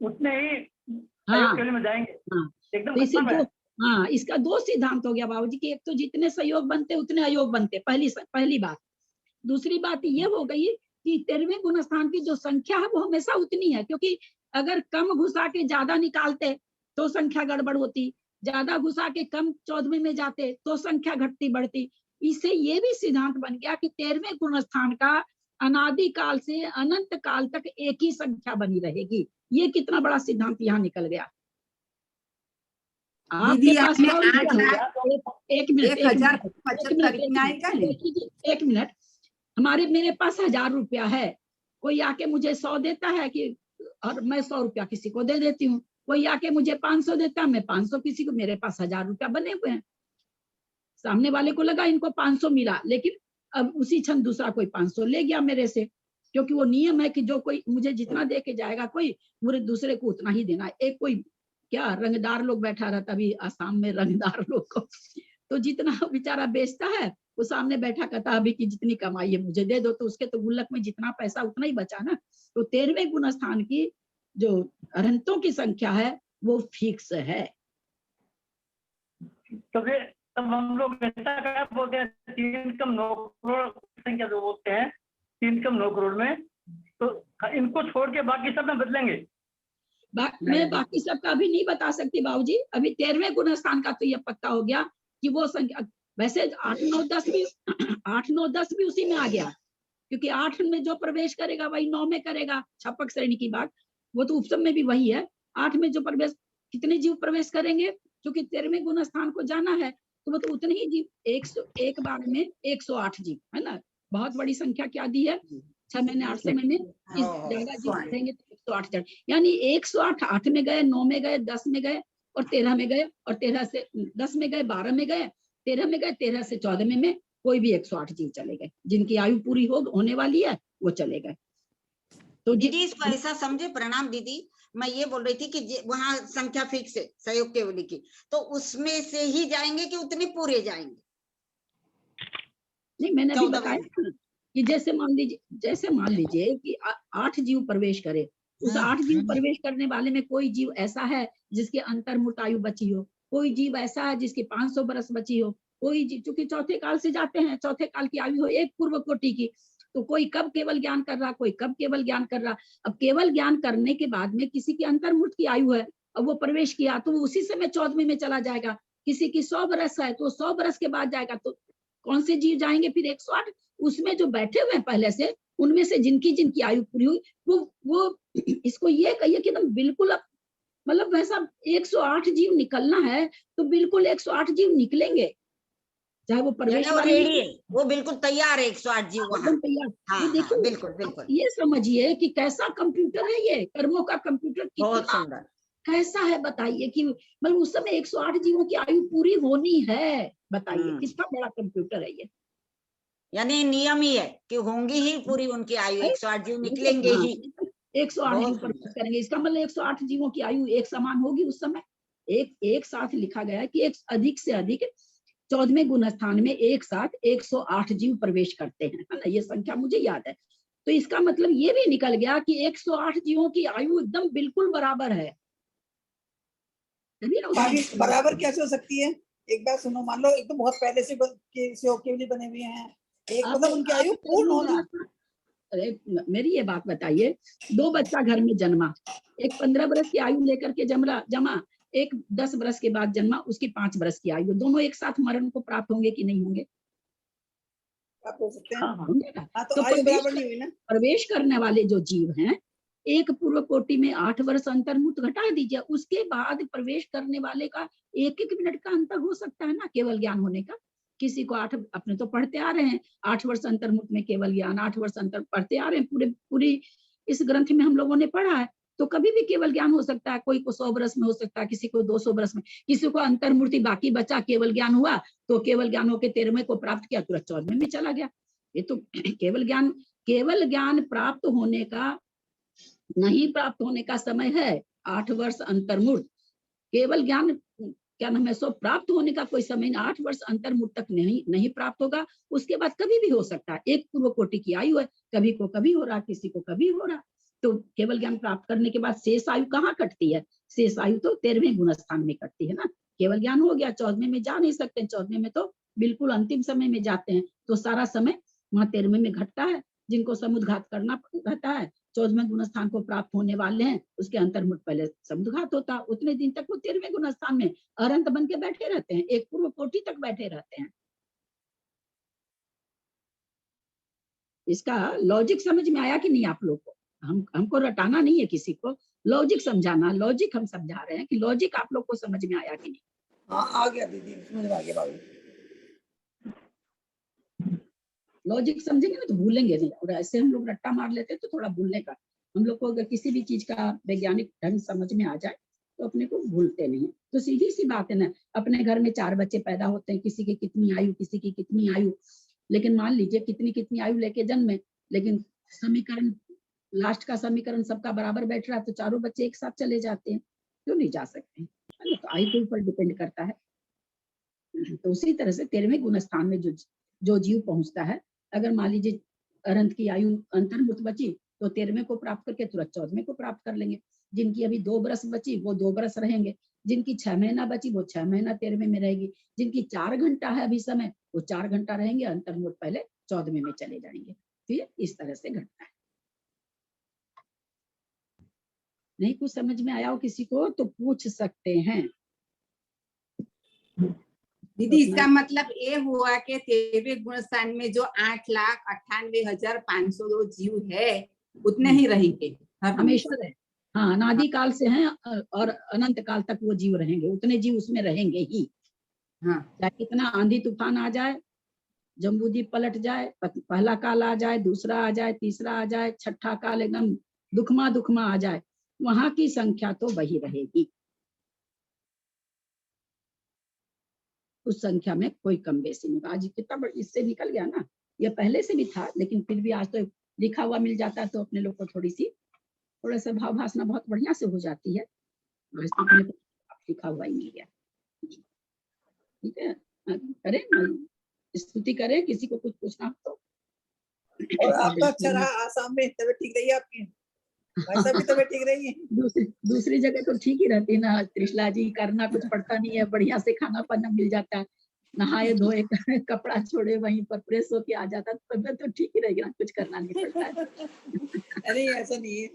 उतने ही सहयोग केवली में जाएंगे। हाँ, एकदम तो कंफर्म है। हाँ, इसका 2 सिद्धांत हो गया बाबूजी कि एक तो जितने सहयोग बनते उतने अयोग बनते, पहली बात। दूसरी बात ये हो गई कि 13वें गुण स्थान की जो संख्या है वो हमेशा उतनी है, क्योंकि अगर कम घुसा के ज्यादा निकालते तो संख्या गड़बड़ होती, ज्यादा घुसा के कम 14वें में जाते तो संख्या घटती बढ़ती। इससे ये भी सिद्धांत बन गया कि 13वें गुण स्थान का अनादिकाल से अनंत काल तक एक ही संख्या बनी रहेगी। ये कितना बड़ा सिद्धांत यहाँ निकल गया। आपके पास एक मिनट, मेरे पास 1000 रुपया है, कोई आके मुझे 100 देता है कि, और मैं 100 रुपया किसी को दे देती हूँ, कोई आके मुझे 500 देता है, मैं 500 किसी को, मेरे पास 1000 रुपया बने हुए हैं। सामने वाले को लगा इनको 500 मिला, लेकिन अब उसी क्षण दूसरा कोई 500 ले गया मेरे से, क्योंकि वो नियम है कि जो कोई मुझे जितना दे के जाएगा कोई मुझे दूसरे को उतना ही देना है। एक कोई क्या रंगदार लोग बैठा रहता, अभी आसाम में रंगदार लोग को, तो जितना बेचारा बेचता है वो सामने बैठा कहता अभी की जितनी कमाई है मुझे दे दो, तो उसके तो गुल्लक में जितना पैसा उतना ही बचा ना। तो 13वें गुण स्थान की जो अरहंतों की संख्या है वो फिक्स है। तो फिर तब हम लोग ऐसा क्या बोलते हैं, 3.9 करोड़ संख्या जो बोलते हैं 3.9 करोड़ में, तो इनको छोड़ के बाकी सब में बदलेंगे। मैं बाकी सब का अभी नहीं बता सकती बाबूजी, अभी 13वें गुण स्थान का तो ये पक्का हो गया कि वो संख्या, वैसे 8, 9, 10 भी 8, 9, 10 भी उसी में आ गया, क्योंकि 8 में जो प्रवेश करेगा वही 9 में करेगा, छपक श्रेणी की बात, वो तो उपसम में भी वही है। 8 में जो प्रवेश, कितने जीव प्रवेश करेंगे, क्योंकि 13वें गुण स्थान को जाना है, तो वो तो उतने ही जीव 101 बार में 108 जीव है ना। बहुत बड़ी संख्या क्या दी है, 6 महीने 8 समय में ज्यादा जीव रहेंगे तो 108 जन, यानी 108 8 में गए, 9 में गए, 10 में गए और 13 में गए, और 13 से 10 में गए, 12 में गए, 13 में गए, 13 से 14 में कोई भी 108 जीव चले गए, जिनकी आयु पूरी होने वाली है वो चले गए। तो दीदी इसको ऐसा समझे, प्रणाम दीदी, मैं ये बोल रही थी कि वहाँ संख्या फिक्स है सहयोग केवली की, तो उसमें से ही जाएंगे कि उतने पूरे जाएंगे? नहीं, मैंने अभी बताया कि जैसे मान लीजिए कि 8 जीव प्रवेश करे, उस 8 जीव प्रवेश करने वाले में कोई जीव ऐसा है जिसकी अंतर्मुट आयु बची हो, कोई जीव ऐसा है जिसकी 500 बरस बची हो, कोई जीव चूंकि चौथे काल से जाते हैं, चौथे काल की आयु हो एक पूर्व कोटि की, तो कोई कब केवल ज्ञान कर रहा, कोई कब केवल ज्ञान कर रहा। अब केवल ज्ञान करने के बाद में किसी की अंतर्मुट की आयु है, अब वो प्रवेश किया तो उसी समय 14वें में चला जाएगा। किसी की 100 बरस है तो 100 बरस के बाद जाएगा, तो कौन से जीव जाएंगे फिर 108? उसमें जो बैठे हुए हैं पहले से, उनमें से जिनकी आयु पूरी हुई, वो इसको ये कहिए कि एकदम बिल्कुल मतलब वैसा 108 जीव निकलना है तो बिल्कुल 108 जीव निकलेंगे, चाहे वो प्रवेश रेडी है, वो बिल्कुल तैयार है 108 जीव वहाँ तैयार। हाँ, देखिए बिल्कुल बिल्कुल ये समझिए कि कैसा कंप्यूटर है ये, कर्मों का कंप्यूटर, बहुत सुंदर, कैसा है बताइए कि मतलब उस समय 108 जीवों की आयु पूरी होनी है, बताइए कितना बड़ा कंप्यूटर है ये। यानी नियम ही है कि होंगी ही पूरी उनकी आयु, 108 जीव निकलेंगे ही, 108 जीव प्रवेश करेंगे, इसका मतलब 108 जीवों की आयु एक समान होगी उस समय। एक साथ लिखा गया है कि एक अधिक से अधिक 14वें गुण स्थान में एक साथ 108 जीव प्रवेश करते हैं, है ना, ये संख्या मुझे याद है। तो इसका मतलब ये भी निकल गया कि 108 जीवों की आयु एकदम बिल्कुल बराबर है। बराबर कैसे हो सकती है? एक बात सुनो, मान लो एक तो बहुत पहले से के लिए बने हुए हैं, एक मतलब उनकी आयु पूर्ण होना। अरे मेरी ये बात बताइए, 2 बच्चा घर में जन्मा, एक 15 बरस की आयु लेकर के जमा, एक 10 बरस के बाद जन्मा, उसकी 5 बरस की आयु, दोनों एक साथ मरण को प्राप्त होंगे कि नहीं होंगे? आप हो सकते हैं। होंगे ना। तो आयु बराबर नहीं हुई ना। प्रवेश करने वाले जो जीव हैं, एक पूर्व कोटि में 8 वर्ष अंतर्मुक्त घटा दीजिए, उसके बाद प्रवेश करने वाले का 1-1 मिनट का अंतर हो सकता है ना केवल ज्ञान होने का। किसी को 8, अपने तो पढ़ते आ रहे हैं 8 वर्ष अंतर्मुक्त में केवल ज्ञान, 8 वर्ष अंतर पढ़ते आ रहे हैं, पूरी इस ग्रंथ में हम लोगों ने पढ़ा है, तो कभी भी केवल ज्ञान हो सकता है। कोई को 100 बरस में हो सकता है, किसी को 200 बरस में, किसी को अंतर्मूर्ति बाकी बचा, केवल ज्ञान हुआ तो केवल ज्ञान होकर 13वें को प्राप्त किया, तुरंत 14वें में चला गया। ये तो केवल ज्ञान प्राप्त होने का, नहीं प्राप्त होने का समय है 8 वर्ष अंतर्मुक्त। केवल ज्ञान क्या नाम है, सो प्राप्त होने का कोई समय नहीं, 8 वर्ष अंतर्मुक्त तक नहीं प्राप्त होगा, उसके बाद कभी भी हो सकता है। एक पूर्व कोटि की आयु है, कभी को कभी हो रहा, किसी को कभी हो रहा। तो केवल ज्ञान प्राप्त करने के बाद शेष आयु कहाँ कटती है? शेष आयु तो 13वें गुण स्थान में कटती है ना। केवल ज्ञान हो गया, 14वें में जा नहीं सकते, 14वें में तो बिल्कुल अंतिम समय में जाते हैं, तो सारा समय वहां 13वें में घटता है। जिनको समुद्घात करना रहता है, 14वें गुण स्थान को प्राप्त होने वाले हैं, उसके अंतर्मुख पहले समुद्घात होता, उतने दिन तक वो 13वें गुण स्थान में अरंत बन के बैठे रहते हैं, एक पूर्व कोटि तक बैठे रहते हैं। इसका लॉजिक समझ में आया कि नहीं आप लोग को? हमको रटाना नहीं है किसी को, लॉजिक समझाना, लॉजिक हम समझा रहे हैं कि लॉजिक आप लोग को समझ में आया कि नहीं? हाँ आ गया दीदी, समझ में आ गया बाबू। लॉजिक समझेंगे ना तो भूलेंगे नहीं, और ऐसे हम लोग रट्टा मार लेते हैं तो थोड़ा भूलने का, हम लोग को अगर किसी भी चीज का वैज्ञानिक ढंग समझ में आ जाए तो अपने को भूलते नहीं। तो सीधी सी बात है ना, अपने घर में 4 बच्चे पैदा होते हैं, किसी की कितनी आयु, किसी की कितनी आयु, लेकिन मान लीजिए कितनी आयु लेके जन्मे, लेकिन समीकरण, लास्ट का समीकरण सबका बराबर बैठ रहा है, तो चारों बच्चे एक साथ चले जाते हैं, क्यों नहीं जा सकते? तो आयु के ऊपर डिपेंड करता है। तो उसी तरह से 13वें गुण स्थान में जो जो जीव पहुंचता है। अगर मान लीजिए अनंत की आयु अंतर्मुक्त बची तो 13वें को प्राप्त करके तुरंत 14वें को प्राप्त कर लेंगे। जिनकी अभी 2 बरस बची वो 2 बरस रहेंगे, जिनकी 6 महीना बची वो 6 महीना 13वें में रहेगी, जिनकी 4 घंटा है अभी समय वो 4 घंटा रहेंगे, अंतर्मुक्त पहले 14वें में चले जाएंगे। फिर इस तरह से घटता है। नहीं कुछ समझ में आया हो किसी को तो पूछ सकते हैं। दीदी इसका मतलब ये हुआ कि 13वें गुण स्थान में जो 8,98,502 जीव है उतने ही रहेंगे हमेशा रहे। हाँ, अनादि काल से हैं और अनंत काल तक वो जीव रहेंगे, उतने जीव उसमें रहेंगे ही। हाँ, चाहे कितना आंधी तूफान आ जाए, जम्बूद्वीप पलट जाए, पहला काल आ जाए, दूसरा आ जाए, तीसरा आ जाए, छठा काल एकदम दुखमा आ जाए, वहां की संख्या तो वही रहेगी। उस संख्या में कोई कम बेसी नहीं। आज कितना इससे निकल गया ना, ये पहले से भी था लेकिन फिर भी आज तो लिखा हुआ मिल जाता है तो अपने लोग को थोड़ा सा भाव भाषणा बहुत बढ़िया से हो जाती है। आज तो अपने को लिखा हुआ ही मिल गया। ठीक है, करें स्तुति करें, किसी को कुछ पूछना तो। और आपका अच्छा रहा, आसाम में तबीयत ठीक रही है आपकी? भाई साहब की तबीयत ठीक रही है? दूसरी जगह तो ठीक ही रहती ना त्रिशला जी, करना कुछ पड़ता नहीं है, बढ़िया से खाना पाना मिल जाता है, नहाए धोए कपड़ा छोड़े वहीं पर प्रेस होके आ जाता, तबियत तो ठीक ही रहेगी ना, कुछ करना नहीं पड़ता है। नहीं ऐसा नहीं है,